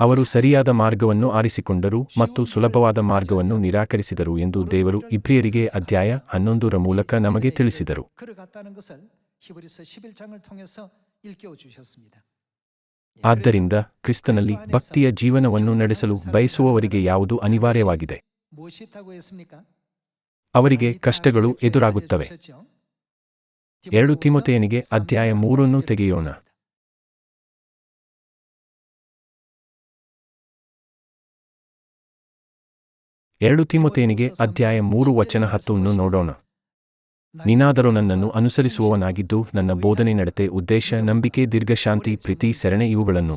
ಅವರು ಸರಿಯಾದ ಮಾರ್ಗವನ್ನು ಆರಿಸಿಕೊಂಡರು ಮತ್ತು ಸುಲಭವಾದ ಮಾರ್ಗವನ್ನು ನಿರಾಕರಿಸಿದರು ಎಂದು ದೇವರು ಇಬ್ರಿಯರಿಗೆ ಅಧ್ಯಾಯ 11 ಮೂಲಕ ನಮಗೆ ತಿಳಿಸಿದರು. ಆದ್ದರಿಂದ ಕ್ರಿಸ್ತನಲ್ಲಿ ಭಕ್ತಿಯ ಜೀವನವನ್ನು ನಡೆಸಲು ಬಯಸುವವರಿಗೆ ಯಾವುದು ಅನಿವಾರ್ಯವಾಗಿದೆ? ಅವರಿಗೆ ಕಷ್ಟಗಳು ಎದುರಾಗುತ್ತವೆ. 2 ತಿಮೊಥೆಯನಿಗೆ ಅಧ್ಯಾಯ 3 ತೆಗೆಯೋಣ. 2 ತಿಮೊಥೆಯನಿಗೆ ಅಧ್ಯಾಯ 3 ವಚನ 10 ನೋಡೋಣ. ನೀನಾದರೂ ನನ್ನನ್ನು ಅನುಸರಿಸುವವನಾಗಿದ್ದು ನನ್ನ ಬೋಧನೆ, ನಡತೆ, ಉದ್ದೇಶ, ನಂಬಿಕೆ, ದೀರ್ಘಶಾಂತಿ, ಪ್ರೀತಿ, ಸರಣೆ ಇವುಗಳನ್ನು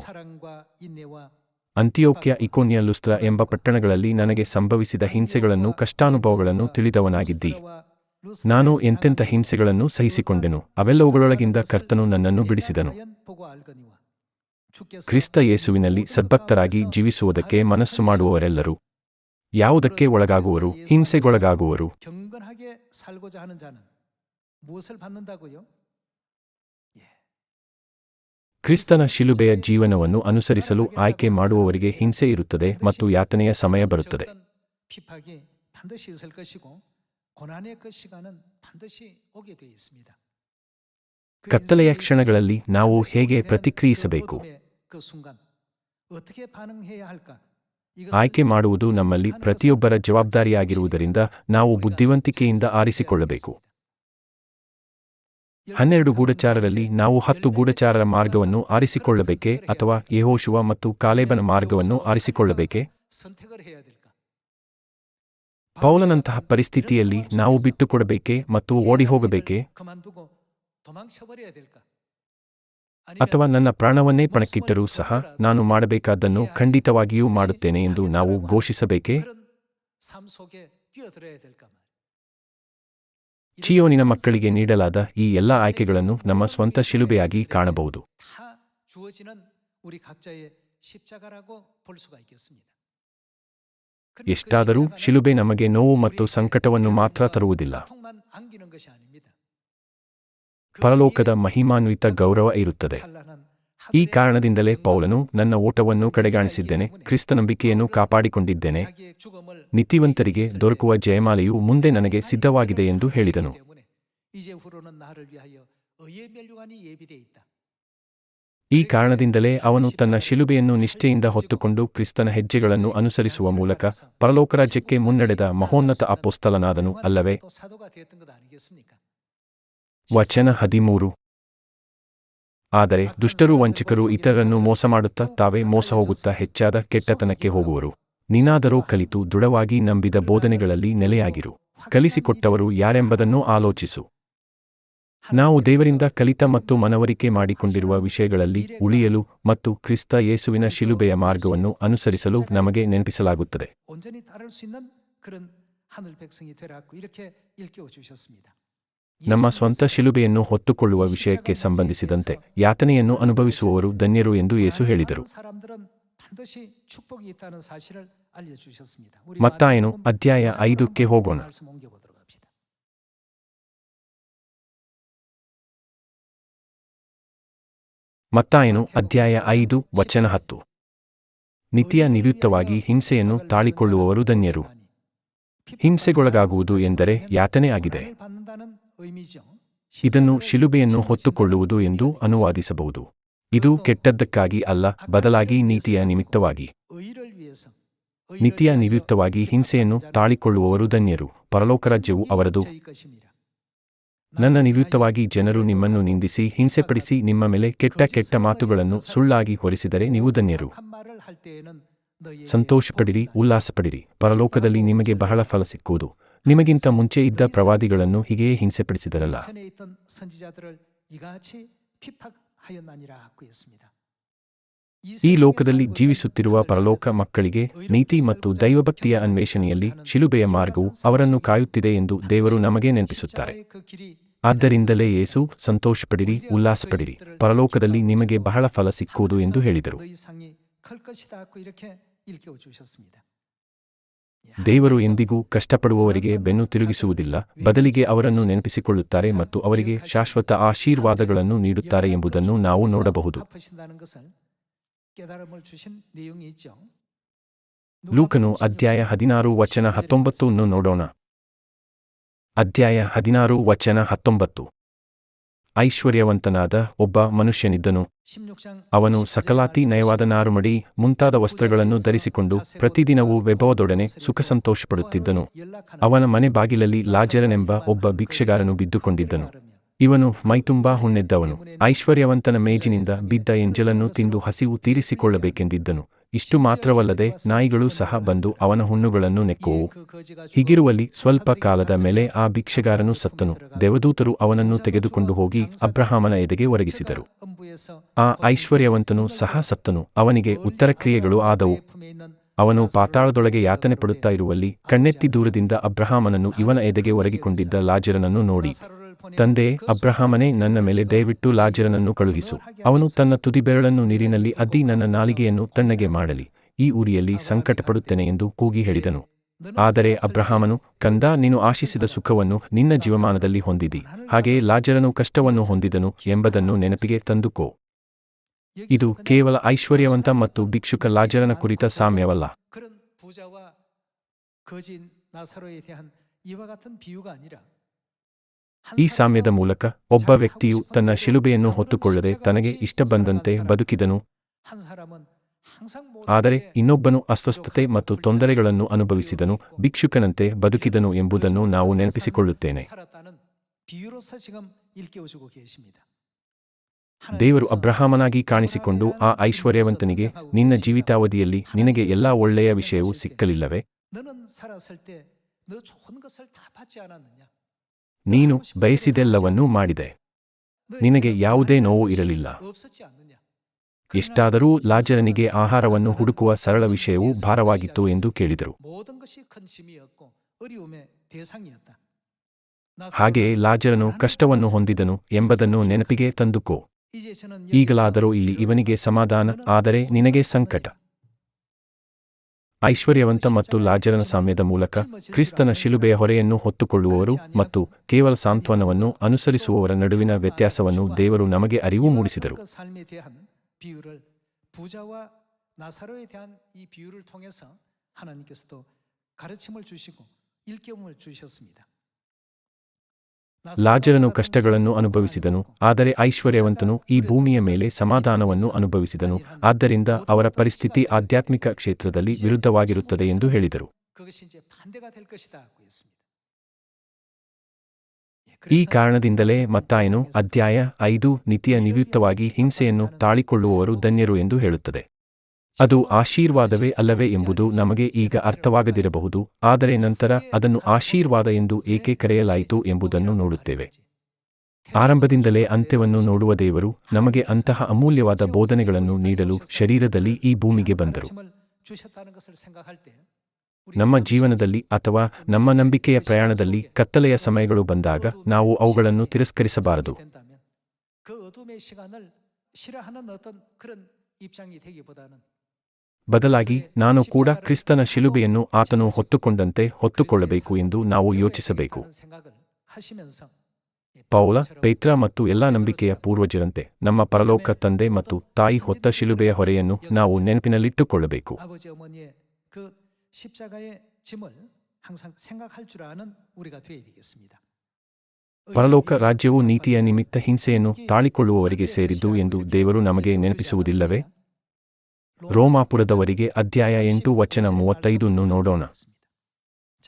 ಅಂತಿಯೋಕ್ಯ, ಇಕೋನ್ಯ, ಲುಸ್ತ್ರ ಎಂಬ ಪಟ್ಟಣಗಳಲ್ಲಿ ನನಗೆ ಸಂಭವಿಸಿದ ಹಿಂಸೆಗಳನ್ನು, ಕಷ್ಟಾನುಭವಗಳನ್ನು ತಿಳಿದವನಾಗಿದ್ದಿ. ನಾನು ಎಂತೆಂಥ ಹಿಂಸೆಗಳನ್ನು ಸಹಿಸಿಕೊಂಡೆನು, ಅವೆಲ್ಲವುಗಳೊಳಗಿಂದ ಕರ್ತನು ನನ್ನನ್ನು ಬಿಡಿಸಿದನು. ಕ್ರಿಸ್ತ ಯೇಸುವಿನಲ್ಲಿ ಸದ್ಭಕ್ತರಾಗಿ ಜೀವಿಸುವುದಕ್ಕೆ ಮನಸ್ಸು ಮಾಡುವವರೆಲ್ಲರೂ ಯಾವುದಕ್ಕೆ ಒಳಗಾಗುವರು? ಹಿಂಸೆಗೊಳಗಾಗುವರು. 경건하게 살고자 하는 자는 무엇을 받는다고요? ಕ್ರಿಸ್ತನ ಶಿಲುಬೆಯ ಜೀವನವನ್ನು ಅನುಸರಿಸಲು ಆಯ್ಕೆ ಮಾಡುವವರಿಗೆ ಹಿಂಸೆ ಇರುತ್ತದೆ ಮತ್ತು ಯಾತನೆಯ ಸಮಯ ಬರುತ್ತದೆ. 비박이 반드시 있을 것이고 고난의 그 시간은 반드시 오게 되어 있습니다. ಕತ್ತಲೆಯ ಕ್ಷಣಗಳಲ್ಲಿ ನಾವು ಹೇಗೆ ಪ್ರತಿಕ್ರಿಯಿಸಬೇಕು? 그 순간 어떻게 반응해야 할까? ಆಯ್ಕೆ ಮಾಡುವುದು ನಮ್ಮಲ್ಲಿ ಪ್ರತಿಯೊಬ್ಬರ ಜವಾಬ್ದಾರಿಯಾಗಿರುವುದರಿಂದ ನಾವು ಬುದ್ಧಿವಂತಿಕೆಯಿಂದ ಆರಿಸಿಕೊಳ್ಳಬೇಕು. 12 ಗೂಢಚಾರರಲ್ಲಿ ನಾವು 10 ಗೂಢಚಾರರ ಮಾರ್ಗವನ್ನು ಆರಿಸಿಕೊಳ್ಳಬೇಕೇ ಅಥವಾ ಯೆಹೋಶುವ ಮತ್ತು ಕಾಲೇಬನ ಮಾರ್ಗವನ್ನು ಆರಿಸಿಕೊಳ್ಳಬೇಕೇ? ಪೌಲನಂತಹ ಪರಿಸ್ಥಿತಿಯಲ್ಲಿ ನಾವು ಬಿಟ್ಟುಕೊಡಬೇಕೇ ಮತ್ತು ಓಡಿಹೋಗಬೇಕೇ? ಅಥವಾ ನನ್ನ ಪ್ರಾಣವನ್ನೇ ಪಣಕ್ಕಿಟ್ಟರೂ ಸಹ ನಾನು ಮಾಡಬೇಕಾದ್ದನ್ನು ಖಂಡಿತವಾಗಿಯೂ ಮಾಡುತ್ತೇನೆ ಎಂದು ನಾವು ಘೋಷಿಸಬೇಕೇ? ಚೀಯೋನಿನ ಮಕ್ಕಳಿಗೆ ನೀಡಲಾದ ಈ ಎಲ್ಲ ಆಯ್ಕೆಗಳನ್ನು ನಮ್ಮ ಸ್ವಂತ ಶಿಲುಬೆಯಾಗಿ ಕಾಣಬಹುದು. ಎಷ್ಟಾದರೂ ಶಿಲುಬೆ ನಮಗೆ ನೋವು ಮತ್ತು ಸಂಕಟವನ್ನು ಮಾತ್ರ ತರುವುದಿಲ್ಲ. ಪರಲೋಕದ ಮಹಿಮಾನ್ವಿತ ಗೌರವ ಇರುತ್ತದೆ. ಈ ಕಾರಣದಿಂದಲೇ ಪೌಲನು ನನ್ನ ಓಟವನ್ನು ಕಡೆಗಾಣಿಸಿದ್ದೇನೆ, ಕ್ರಿಸ್ತ ನಂಬಿಕೆಯನ್ನು ಕಾಪಾಡಿಕೊಂಡಿದ್ದೇನೆ, ನೀತಿವಂತರಿಗೆ ದೊರಕುವ ಜಯಮಾಲೆಯು ಮುಂದೆ ನನಗೆ ಸಿದ್ಧವಾಗಿದೆ ಎಂದು ಹೇಳಿದನು. ಈ ಕಾರಣದಿಂದಲೇ ಅವನು ತನ್ನ ಶಿಲುಬೆಯನ್ನು ನಿಷ್ಠೆಯಿಂದ ಹೊತ್ತುಕೊಂಡು ಕ್ರಿಸ್ತನ ಹೆಜ್ಜೆಗಳನ್ನು ಅನುಸರಿಸುವ ಮೂಲಕ ಪರಲೋಕ ರಾಜ್ಯಕ್ಕೆ ಮುನ್ನಡೆದ ಮಹೋನ್ನತ ಅಪೊಸ್ತಲನಾದನು ಅಲ್ಲವೇ? ವಚನ 13. ಆದರೆ ದುಷ್ಟರು, ವಂಚಕರು ಇತರರನ್ನು ಮೋಸ ಮಾಡುತ್ತಾ ತಾವೇ ಮೋಸ ಹೋಗುತ್ತಾ ಹೆಚ್ಚಾದ ಕೆಟ್ಟತನಕ್ಕೆ ಹೋಗುವರು. ನೀನಾದರೋ ಕಲಿತು ದೃಢವಾಗಿ ನಂಬಿದ ಬೋಧನೆಗಳಲ್ಲಿ ನೆಲೆಯಾಗಿರು. ಕಲಿಸಿಕೊಟ್ಟವರು ಯಾರೆಂಬುದನ್ನು ಆಲೋಚಿಸು. ನಾವು ದೇವರಿಂದ ಕಲಿತ ಮತ್ತು ಮನವರಿಕೆ ಮಾಡಿಕೊಂಡಿರುವ ವಿಷಯಗಳಲ್ಲಿ ಉಳಿಯಲು ಮತ್ತು ಕ್ರಿಸ್ತ ಯೇಸುವಿನ ಶಿಲುಬೆಯ ಮಾರ್ಗವನ್ನು ಅನುಸರಿಸಲು ನಮಗೆ ನೆನಪಿಸಲಾಗುತ್ತದೆ. 온전히 따를 수 있는 그런 하늘 백성이 되라고 이렇게 일깨워 주셨습니다. ನಮ್ಮ ಸ್ವಂತ ಶಿಲುಬೆಯನ್ನು ಹೊತ್ತುಕೊಳ್ಳುವ ವಿಷಯಕ್ಕೆ ಸಂಬಂಧಿಸಿದಂತೆ ಯಾತನೆಯನ್ನು ಅನುಭವಿಸುವವರು ಧನ್ಯರು ಎಂದು ಯೇಸು ಹೇಳಿದರು. 사람들은 반드시 축복이 있다는 사실을 알려 주셨습니다. ಮತ್ತಾಯನು ಅಧ್ಯಾಯ 5ಕ್ಕೆ ಹೋಗೋಣ. 말씀 옮겨보도록 합시다. ಮತ್ತಾಯನು ಅಧ್ಯಾಯ 5 ವಚನ 10. ನಿತ್ಯ ನಿವೃತ್ತವಾಗಿ ಹಿಂಸೆಯನ್ನು ತಾಳಿಕೊಳ್ಳುವವರು ಧನ್ಯರು. ಹಿಂಸೆಗೊಳಗಾಗುವುದು ಎಂದರೆ ಯಾತನೆ ಆಗಿದೆ. ಇದನ್ನು ಶಿಲುಬೆಯನ್ನು ಹೊತ್ತುಕೊಳ್ಳುವುದು ಎಂದು ಅನುವಾದಿಸಬಹುದು. ಇದು ಕೆಟ್ಟದ್ದಕ್ಕಾಗಿ ಅಲ್ಲ, ಬದಲಾಗಿ ನೀತಿಯ ನಿಮಿತ್ತವಾಗಿ. ನಿತ್ಯ ನಿವೃತ್ತವಾಗಿ ಹಿಂಸೆಯನ್ನು ತಾಳಿಕೊಳ್ಳುವವರು ಧನ್ಯರು, ಪರಲೋಕ ರಾಜ್ಯವು ಅವರದು. ನನ್ನ ನಿವೃತ್ತವಾಗಿ ಜನರು ನಿಮ್ಮನ್ನು ನಿಂದಿಸಿ ಹಿಂಸೆಪಡಿಸಿ ನಿಮ್ಮ ಮೇಲೆ ಕೆಟ್ಟ ಮಾತುಗಳನ್ನು ಸುಳ್ಳಾಗಿ ಹೊರಿಸಿದರೆ ನೀವು ಧನ್ಯರು. ಸಂತೋಷಪಡಿರಿ, ಉಲ್ಲಾಸಪಡಿರಿ, ಪರಲೋಕದಲ್ಲಿ ನಿಮಗೆ ಬಹಳ ಫಲ ಸಿಕ್ಕುವುದು. ನಿಮಗಿಂತ ಮುಂಚೆ ಇದ್ದ ಪ್ರವಾದಿಗಳನ್ನು ಹೀಗೆಯೇ ಹಿಂಸೆಪಡಿಸಿದರಲ್ಲ. ಈ ಲೋಕದಲ್ಲಿ ಜೀವಿಸುತ್ತಿರುವ ಪರಲೋಕ ಮಕ್ಕಳಿಗೆ ನೀತಿ ಮತ್ತು ದೈವಭಕ್ತಿಯ ಅನ್ವೇಷಣೆಯಲ್ಲಿ ಶಿಲುಬೆಯ ಮಾರ್ಗವು ಅವರನ್ನು ಕಾಯುತ್ತಿದೆ ಎಂದು ದೇವರು ನಮಗೆ ನೆನಪಿಸುತ್ತಾರೆ. ಆದ್ದರಿಂದಲೇ ಯೇಸು ಸಂತೋಷಪಡಿರಿ, ಉಲ್ಲಾಸಪಡಿರಿ, ಪರಲೋಕದಲ್ಲಿ ನಿಮಗೆ ಬಹಳ ಫಲ ಸಿಕ್ಕುವುದು ಎಂದು ಹೇಳಿದರು. ದೇವರು ಎಂದಿಗೂ ಕಷ್ಟಪಡುವವರಿಗೆ ಬೆನ್ನು ತಿರುಗಿಸುವುದಿಲ್ಲ, ಬದಲಿಗೆ ಅವರನ್ನು ನೆನಪಿಸಿಕೊಳ್ಳುತ್ತಾರೆ ಮತ್ತು ಅವರಿಗೆ ಶಾಶ್ವತ ಆಶೀರ್ವಾದಗಳನ್ನು ನೀಡುತ್ತಾರೆ ಎಂಬುದನ್ನು ನಾವು ನೋಡಬಹುದು. ಲೂಕನು ಅಧ್ಯಾಯ 16 ವಚನ 19 ನೋಡೋಣ. ಅಧ್ಯಾಯ 16 ವಚನ 19. ಐಶ್ವರ್ಯವಂತನಾದ ಒಬ್ಬ ಮನುಷ್ಯನಿದ್ದನು. ಅವನು ಸಕಲಾತಿ ನಯವಾದ ನಾರುಮಡಿ ಮುಂತಾದ ವಸ್ತ್ರಗಳನ್ನು ಧರಿಸಿಕೊಂಡು ಪ್ರತಿದಿನವೂ ವೈಭವದೊಡನೆ ಸುಖಸಂತೋಷಪಡುತ್ತಿದ್ದನು. ಅವನ ಮನೆ ಬಾಗಿಲಲ್ಲಿ ಲಾಜರನೆಂಬ ಒಬ್ಬ ಭಿಕ್ಷೆಗಾರನು ಬಿದ್ದುಕೊಂಡಿದ್ದನು. ಇವನು ಮೈತುಂಬಾ ಹುಣ್ಣೆದ್ದವನು. ಐಶ್ವರ್ಯವಂತನ ಮೇಜಿನಿಂದ ಬಿದ್ದ ಎಂಜಲನ್ನು ತಿಂದು ಹಸಿವು ತೀರಿಸಿಕೊಳ್ಳಬೇಕೆಂದಿದ್ದನು. ಇಷ್ಟು ಮಾತ್ರವಲ್ಲದೆ ನಾಯಿಗಳು ಸಹ ಬಂದು ಅವನ ಹುಣ್ಣುಗಳನ್ನು ನೆಕ್ಕುವು. ಹೀಗಿರುವಲ್ಲಿ ಸ್ವಲ್ಪ ಕಾಲದ ಮೇಲೆ ಆ ಭಿಕ್ಷೆಗಾರನು ಸತ್ತನು. ದೇವದೂತರು ಅವನನ್ನು ತೆಗೆದುಕೊಂಡು ಹೋಗಿ ಅಬ್ರಹಾಮನ ಎದೆಗೆ ಒರಗಿಸಿದರು. ಆ ಐಶ್ವರ್ಯವಂತನು ಸಹ ಸತ್ತನು. ಅವನಿಗೆ ಉತ್ತರಕ್ರಿಯೆಗಳು ಆದವು. ಅವನು ಪಾತಾಳದೊಳಗೆ ಯಾತನೆ ಪಡುತ್ತಾ ಇರುವಲ್ಲಿ ಕಣ್ಣೆತ್ತಿ ದೂರದಿಂದ ಅಬ್ರಹಾಮನನ್ನು ಇವನ ಎದೆಗೆ ಒರಗಿಕೊಂಡಿದ್ದ ಲಾಜರನನ್ನು ನೋಡಿ, ತಂದೆ ಅಬ್ರಹಾಮನೇ, ನನ್ನ ಮೇಲೆ ದಯವಿಟ್ಟು ಲಾಜರನನ್ನು ಕಳುಹಿಸು. ಅವನು ತನ್ನ ತುದಿಬೆರಳನ್ನು ನೀರಿನಲ್ಲಿ ಅದ್ದಿ ನನ್ನ ನಾಲಿಗೆಯನ್ನು ತಣ್ಣಗೆ ಮಾಡಲಿ. ಈ ಉರಿಯಲ್ಲಿ ಸಂಕಟಪಡುತ್ತೇನೆ ಎಂದು ಕೂಗಿ ಹೇಳಿದನು. ಆದರೆ ಅಬ್ರಹಾಮನು, ಕಂದ, ನೀನು ಆಶಿಸಿದ ಸುಖವನ್ನು ನಿನ್ನ ಜೀವಮಾನದಲ್ಲಿ ಹೊಂದಿದಿ, ಹಾಗೆಯೇ ಲಾಜರನು ಕಷ್ಟವನ್ನು ಹೊಂದಿದನು ಎಂಬುದನ್ನು ನೆನಪಿಗೆ ತಂದುಕೋ. ಇದು ಕೇವಲ ಐಶ್ವರ್ಯವಂತ ಮತ್ತು ಭಿಕ್ಷುಕ ಲಾಜರನ ಕುರಿತ ಸಾಮ್ಯವಲ್ಲ. ಈ ಸಾಮ್ಯದ ಮೂಲಕ ಒಬ್ಬ ವ್ಯಕ್ತಿಯು ತನ್ನ ಶಿಲುಬೆಯನ್ನು ಹೊತ್ತುಕೊಳ್ಳದೆ ತನಗೆ ಇಷ್ಟ ಬಂದಂತೆ ಬದುಕಿದನು. ಆದರೆ ಇನ್ನೊಬ್ಬನು ಅಸ್ವಸ್ಥತೆ ಮತ್ತು ತೊಂದರೆಗಳನ್ನು ಅನುಭವಿಸಿದನು, ಭಿಕ್ಷುಕನಂತೆ ಬದುಕಿದನು ಎಂಬುದನ್ನು ನಾವು ನೆನಪಿಸಿಕೊಳ್ಳುತ್ತೇನೆ. ದೇವರು ಅಬ್ರಹಾಮನಾಗಿ ಕಾಣಿಸಿಕೊಂಡು ಆ ಐಶ್ವರ್ಯವಂತನಿಗೆ, ನಿನ್ನ ಜೀವಿತಾವಧಿಯಲ್ಲಿ ನಿನಗೆ ಎಲ್ಲಾ ಒಳ್ಳೆಯ ವಿಷಯವೂ ಸಿಕ್ಕಲಿಲ್ಲವೇ? ನೀನು ಬಯಸಿದೆಲ್ಲವನ್ನೂ ಮಾಡಿದೆ. ನಿನಗೆ ಯಾವುದೇ ನೋವು ಇರಲಿಲ್ಲ. ಎಷ್ಟಾದರೂ ಲಾಜರನಿಗೆ ಆಹಾರವನ್ನು ಹುಡುಕುವ ಸರಳ ವಿಷಯವು ಭಾರವಾಗಿತ್ತು ಎಂದು ಕೇಳಿದರು. ಹಾಗೆಯೇ ಲಾಜರನು ಕಷ್ಟವನ್ನು ಹೊಂದಿದನು ಎಂಬುದನ್ನು ನೆನಪಿಗೆ ತಂದುಕೋ. ಈಗಲಾದರೂ ಇಲ್ಲಿ ಇವನಿಗೆ ಸಮಾಧಾನ, ಆದರೆ ನಿನಗೆ ಸಂಕಟ. ಐಶ್ವರ್ಯವಂತ ಮತ್ತು ಲಾಜರನ ಸಾಮ್ಯದ ಮೂಲಕ ಕ್ರಿಸ್ತನ ಶಿಲುಬೆಯ ಹೊರೆಯನ್ನು ಹೊತ್ತುಕೊಳ್ಳುವವರು ಮತ್ತು ಕೇವಲ ಸಾಂತ್ವನವನ್ನು ಅನುಸರಿಸುವವರ ನಡುವಿನ ವ್ಯತ್ಯಾಸವನ್ನು ದೇವರು ನಮಗೆ ಅರಿವು ಮೂಡಿಸಿದರು. ಲಾಜರನು ಕಷ್ಟಗಳನ್ನು ಅನುಭವಿಸಿದನು, ಆದರೆ ಐಶ್ವರ್ಯವಂತನು ಈ ಭೂಮಿಯ ಮೇಲೆ ಸಮಾಧಾನವನ್ನು ಅನುಭವಿಸಿದನು. ಆದ್ದರಿಂದ ಅವರ ಪರಿಸ್ಥಿತಿ ಆಧ್ಯಾತ್ಮಿಕ ಕ್ಷೇತ್ರದಲ್ಲಿ ವಿರುದ್ಧವಾಗಿರುತ್ತದೆ ಎಂದು ಹೇಳಿದರು. ಈ ಕಾರಣದಿಂದಲೇ ಮತ್ತಾಯನು ಅಧ್ಯಾಯ 5 ನಿತ್ಯ ನಿವೃತ್ತವಾಗಿ ಹಿಂಸೆಯನ್ನು ತಾಳಿಕೊಳ್ಳುವವರು ಧನ್ಯರು ಎಂದು ಹೇಳುತ್ತದೆ. ಅದು ಆಶೀರ್ವಾದವೇ ಅಲ್ಲವೇ ಎಂಬುದು ನಮಗೆ ಈಗ ಅರ್ಥವಾಗದಿರಬಹುದು, ಆದರೆ ನಂತರ ಅದನ್ನು ಆಶೀರ್ವಾದ ಎಂದು ಏಕೆ ಕರೆಯಲಾಯಿತು ಎಂಬುದನ್ನು ನೋಡುತ್ತೇವೆ. ಆರಂಭದಿಂದಲೇ ಅಂತ್ಯವನ್ನು ನೋಡುವ ದೇವರು ನಮಗೆ ಅಂತಹ ಅಮೂಲ್ಯವಾದ ಬೋಧನೆಗಳನ್ನು ನೀಡಲು ಶರೀರದಲ್ಲಿ ಈ ಭೂಮಿಗೆ ಬಂದರು. ನಮ್ಮ ಜೀವನದಲ್ಲಿ ಅಥವಾ ನಮ್ಮ ನಂಬಿಕೆಯ ಪ್ರಯಾಣದಲ್ಲಿ ಕತ್ತಲೆಯ ಸಮಯಗಳು ಬಂದಾಗ ನಾವು ಅವುಗಳನ್ನು ತಿರಸ್ಕರಿಸಬಾರದು. ಬದಲಾಗಿ ನಾನು ಕೂಡ ಕ್ರಿಸ್ತನ ಶಿಲುಬೆಯನ್ನು ಆತನು ಹೊತ್ತುಕೊಂಡಂತೆ ಹೊತ್ತುಕೊಳ್ಳಬೇಕು ಎಂದು ನಾವು ಯೋಚಿಸಬೇಕು. ಪೌಲ, ಪೇತ್ರ ಮತ್ತು ಎಲ್ಲಾ ನಂಬಿಕೆಯ ಪೂರ್ವಜರಂತೆ ನಮ್ಮ ಪರಲೋಕ ತಂದೆ ಮತ್ತು ತಾಯಿ ಹೊತ್ತ ಶಿಲುಬೆಯ ಹೊರೆಯನ್ನು ನಾವು ನೆನಪಿನಲ್ಲಿಟ್ಟುಕೊಳ್ಳಬೇಕು. ಪರಲೋಕ ರಾಜ್ಯವು ನೀತಿಯ ನಿಮಿತ್ತ ಹಿಂಸೆಯನ್ನು ತಾಳಿಕೊಳ್ಳುವವರಿಗೆ ಸೇರಿದ್ದು ಎಂದು ದೇವರು ನಮಗೆ ನೆನಪಿಸುವುದಿಲ್ಲವೇ? ರೋಮಾಪುರದವರಿಗೆ ಅಧ್ಯಾಯ 8:35 ನೋಡೋಣ.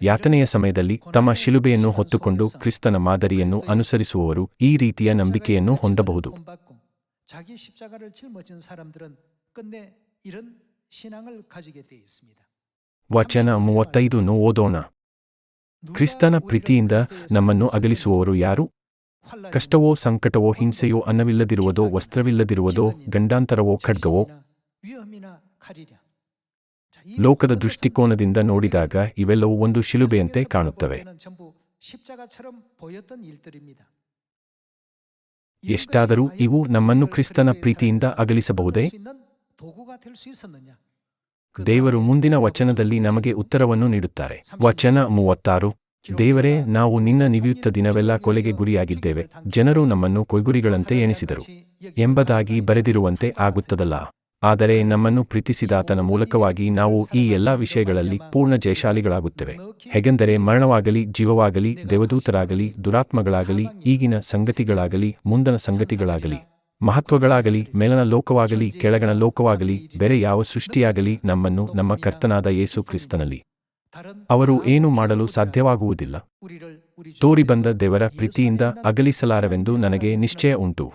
ಯಾತನೆಯ ಸಮಯದಲ್ಲಿ ತಮ್ಮ ಶಿಲುಬೆಯನ್ನು ಹೊತ್ತುಕೊಂಡು ಕ್ರಿಸ್ತನ ಮಾದರಿಯನ್ನು ಅನುಸರಿಸುವವರು ಈ ರೀತಿಯ ನಂಬಿಕೆಯನ್ನು ಹೊಂದಬಹುದು. ವಚನ 35 ಓದೋಣ. ಕ್ರಿಸ್ತನ ಪ್ರೀತಿಯಿಂದ ನಮ್ಮನ್ನು ಅಗಲಿಸುವವರು ಯಾರು? ಕಷ್ಟವೋ, ಸಂಕಟವೋ, ಹಿಂಸೆಯೋ, ಅನ್ನವಿಲ್ಲದಿರುವುದೋ, ವಸ್ತ್ರವಿಲ್ಲದಿರುವುದೋ, ಗಂಡಾಂತರವೋ, ಖಡ್ಗವೋ? ಲೋಕದ ದೃಷ್ಟಿಕೋನದಿಂದ ನೋಡಿದಾಗ ಇವೆಲ್ಲವೂ ಒಂದು ಶಿಲುಬೆಯಂತೆ ಕಾಣುತ್ತವೆ. ಎಷ್ಟಾದರೂ ಇವು ನಮ್ಮನ್ನು ಕ್ರಿಸ್ತನ ಪ್ರೀತಿಯಿಂದ ಅಗಲಿಸಬಹುದೇ? ದೇವರು ಮುಂದಿನ ವಚನದಲ್ಲಿ ನಮಗೆ ಉತ್ತರವನ್ನು ನೀಡುತ್ತಾರೆ. ವಚನ 36. ದೇವರೇ, ನಾವು ನಿನ್ನ ನಿವಿಯುತ್ತ ದಿನವೆಲ್ಲ ಕೊಲೆಗೆ ಗುರಿಯಾಗಿದ್ದೇವೆ, ಜನರು ನಮ್ಮನ್ನು ಕೊಯ್ಗುರಿಗಳಂತೆ ಎಣಿಸಿದರು ಎಂಬುದಾಗಿ ಬರೆದಿರುವಂತೆ ಆಗುತ್ತದಲ್ಲ. ಆದರೆ ನಮ್ಮನ್ನು ಪ್ರೀತಿಸಿದಾತನ ಮೂಲಕವಾಗಿ ನಾವು ಈ ಎಲ್ಲಾ ವಿಷಯಗಳಲ್ಲಿ ಪೂರ್ಣ ಜಯಶಾಲಿಗಳಾಗುತ್ತೇವೆ. ಹೇಗೆಂದರೆ ಮರಣವಾಗಲಿ, ಜೀವವಾಗಲಿ, ದೇವದೂತರಾಗಲಿ, ದುರಾತ್ಮಗಳಾಗಲಿ, ಈಗಿನ ಸಂಗತಿಗಳಾಗಲಿ, ಮುಂದಣ ಸಂಗತಿಗಳಾಗಲಿ, ಮಹತ್ವಗಳಾಗಲಿ, ಮೇಲಣ ಲೋಕವಾಗಲಿ, ಕೆಳಗಣ ಲೋಕವಾಗಲಿ, ಬೇರೆ ಯಾವ ಸೃಷ್ಟಿಯಾಗಲಿ ನಮ್ಮನ್ನು ನಮ್ಮ ಕರ್ತನಾದ ಯೇಸು ಕ್ರಿಸ್ತನಲ್ಲಿ ಅವರು ಏನು ಮಾಡಲು ಸಾಧ್ಯವಾಗುವುದಿಲ್ಲ. ತೋರಿಬಂದ ದೇವರ ಪ್ರೀತಿಯಿಂದ ಅಗಲಿಸಲಾರವೆಂದು ನನಗೆ ನಿಶ್ಚಯ ಉಂಟು.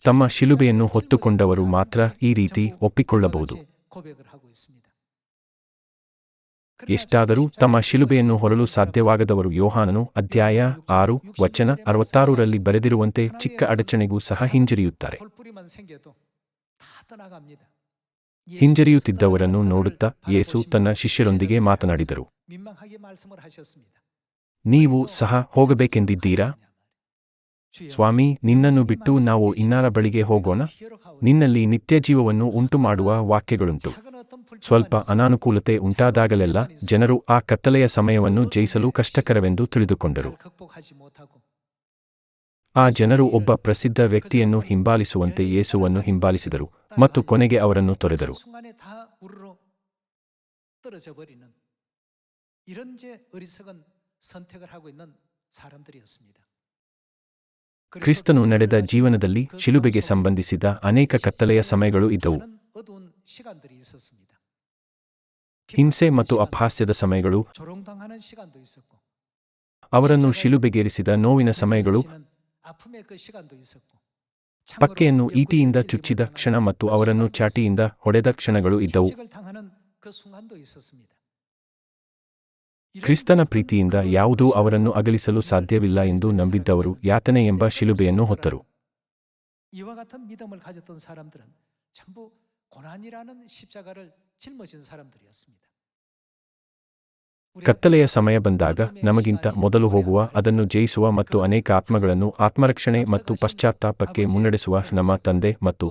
ತಮ್ಮ ಶಿಲುಬೆಯನ್ನು ಹೊತ್ತುಕೊಂಡವರು ಮಾತ್ರ ಈ ರೀತಿ ಒಪ್ಪಿಕೊಳ್ಳಬಹುದು. ಎಷ್ಟಾದರೂ ತಮ್ಮ ಶಿಲುಬೆಯನ್ನು ಹೊರಲು ಸಾಧ್ಯವಾಗದವರು ಯೋಹಾನನು ಅಧ್ಯಾಯ 6 ವಚನ 66ರಲ್ಲಿ ಬರೆದಿರುವಂತೆ ಚಿಕ್ಕ ಅಡಚಣೆಗೂ ಸಹ ಹಿಂಜರಿಯುತ್ತಾರೆ. ಹಿಂಜರಿಯುತ್ತಿದ್ದವರನ್ನು ನೋಡುತ್ತಾ ಯೇಸು ತನ್ನ ಶಿಷ್ಯರೊಂದಿಗೆ ಮಾತನಾಡಿದರು. ನೀವು ಸಹ ಹೋಗಬೇಕೆಂದಿದ್ದೀರಾ? ಸ್ವಾಮಿ, ನಿನ್ನನ್ನು ಬಿಟ್ಟು ನಾವು ಇನ್ನಾರ ಬಳಿಗೆ ಹೋಗೋಣ? ನಿನ್ನಲ್ಲಿ ನಿತ್ಯಜೀವವನ್ನು ಉಂಟುಮಾಡುವ ವಾಕ್ಯಗಳುಂಟು. ಸ್ವಲ್ಪ ಅನಾನುಕೂಲತೆ ಉಂಟಾದಾಗಲೆಲ್ಲ ಜನರು ಆ ಕತ್ತಲೆಯ ಸಮಯವನ್ನು ಜಯಿಸಲು ಕಷ್ಟಕರವೆಂದು ತಿಳಿದುಕೊಂಡರು. ಆ ಜನರು ಒಬ್ಬ ಪ್ರಸಿದ್ಧ ವ್ಯಕ್ತಿಯನ್ನು ಹಿಂಬಾಲಿಸುವಂತೆ ಯೇಸುವನ್ನು ಹಿಂಬಾಲಿಸಿದರು ಮತ್ತು ಕೊನೆಗೆ ಅವರನ್ನು ತೊರೆದರು. ಕ್ರಿಸ್ತನು ನಡೆದ ಜೀವನದಲ್ಲಿ ಶಿಲುಬೆಗೆ ಸಂಬಂಧಿಸಿದ ಅನೇಕ ಕತ್ತಲೆಯ ಸಮಯಗಳು ಇದ್ದವು. ಹಿಂಸೆ ಮತ್ತು ಅಪಹಾಸ್ಯದ ಸಮಯಗಳು, ಅವರನ್ನು ಶಿಲುಬೆಗೇರಿಸಿದ ನೋವಿನ ಸಮಯಗಳು, ಪಕ್ಕೆಯನ್ನು ಈಟಿಯಿಂದ ಚುಚ್ಚಿದ ಕ್ಷಣ ಮತ್ತು ಅವರನ್ನು ಚಾಟಿಯಿಂದ ಹೊಡೆದ ಕ್ಷಣಗಳು ಇದ್ದವು. ಕ್ರಿಸ್ತನ ಪ್ರೀತಿಯಿಂದ ಯಾವುದೂ ಅವರನ್ನು ಅಗಲಿಸಲು ಸಾಧ್ಯವಿಲ್ಲ ಎಂದು ನಂಬಿದ್ದವರು ಯಾತನೆ ಎಂಬ ಶಿಲುಬೆಯನ್ನು ಹೊತ್ತರು. ಕತ್ತಲೆಯ ಸಮಯ ಬಂದಾಗ ನಮಗಿಂತ ಮೊದಲು ಹೋಗುವ, ಅದನ್ನು ಜಯಿಸುವ ಮತ್ತು ಅನೇಕ ಆತ್ಮಗಳನ್ನು ಆತ್ಮರಕ್ಷಣೆ ಮತ್ತು ಪಶ್ಚಾತ್ತಾಪಕ್ಕೆ ಮುನ್ನಡೆಸುವ ನಮ್ಮ ತಂದೆ ಮತ್ತು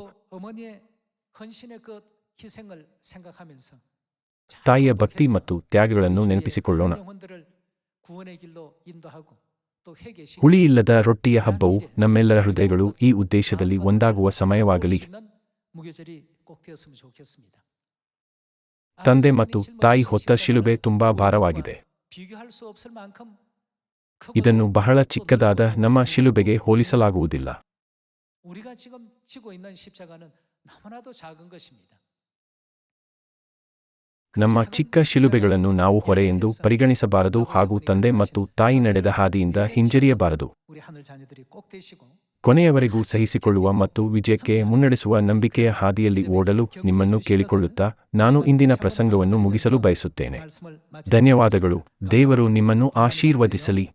ತಾಯಿಯ ಭಕ್ತಿ ಮತ್ತು ತ್ಯಾಗಗಳನ್ನು ನೆನಪಿಸಿಕೊಳ್ಳೋಣ. ಹುಳಿಯಿಲ್ಲದ ರೊಟ್ಟಿಯ ಹಬ್ಬವು ನಮ್ಮೆಲ್ಲರ ಹೃದಯಗಳು ಈ ಉದ್ದೇಶದಲ್ಲಿ ಒಂದಾಗುವ ಸಮಯವಾಗಲಿ. ತಂದೆ ಮತ್ತು ತಾಯಿ ಹೊತ್ತ ಶಿಲುಬೆ ತುಂಬಾ ಭಾರವಾಗಿದೆ. ಇದನ್ನು ಬಹಳ ಚಿಕ್ಕದಾದ ನಮ್ಮ ಶಿಲುಬೆಗೆ ಹೋಲಿಸಲಾಗುವುದಿಲ್ಲ. ನಮ್ಮ ಚಿಕ್ಕ ಶಿಲುಬೆಗಳನ್ನು ನಾವು ಹೊರೆ ಎಂದು ಪರಿಗಣಿಸಬಾರದು ಹಾಗೂ ತಂದೆ ಮತ್ತು ತಾಯಿ ನಡೆದ ಹಾದಿಯಿಂದ ಹಿಂಜರಿಯಬಾರದು. ಕೊನೆಯವರೆಗೂ ಸಹಿಸಿಕೊಳ್ಳುವ ಮತ್ತು ವಿಜಯಕ್ಕೆ ಮುನ್ನಡೆಸುವ ನಂಬಿಕೆಯ ಹಾದಿಯಲ್ಲಿ ಓಡಲು ನಿಮ್ಮನ್ನು ಕೇಳಿಕೊಳ್ಳುತ್ತಾ ನಾನು ಇಂದಿನ ಪ್ರಸಂಗವನ್ನು ಮುಗಿಸಲು ಬಯಸುತ್ತೇನೆ. 말씀을 ಧನ್ಯವಾದಗಳು. ದೇವರು ನಿಮ್ಮನ್ನು ಆಶೀರ್ವದಿಸಲಿ.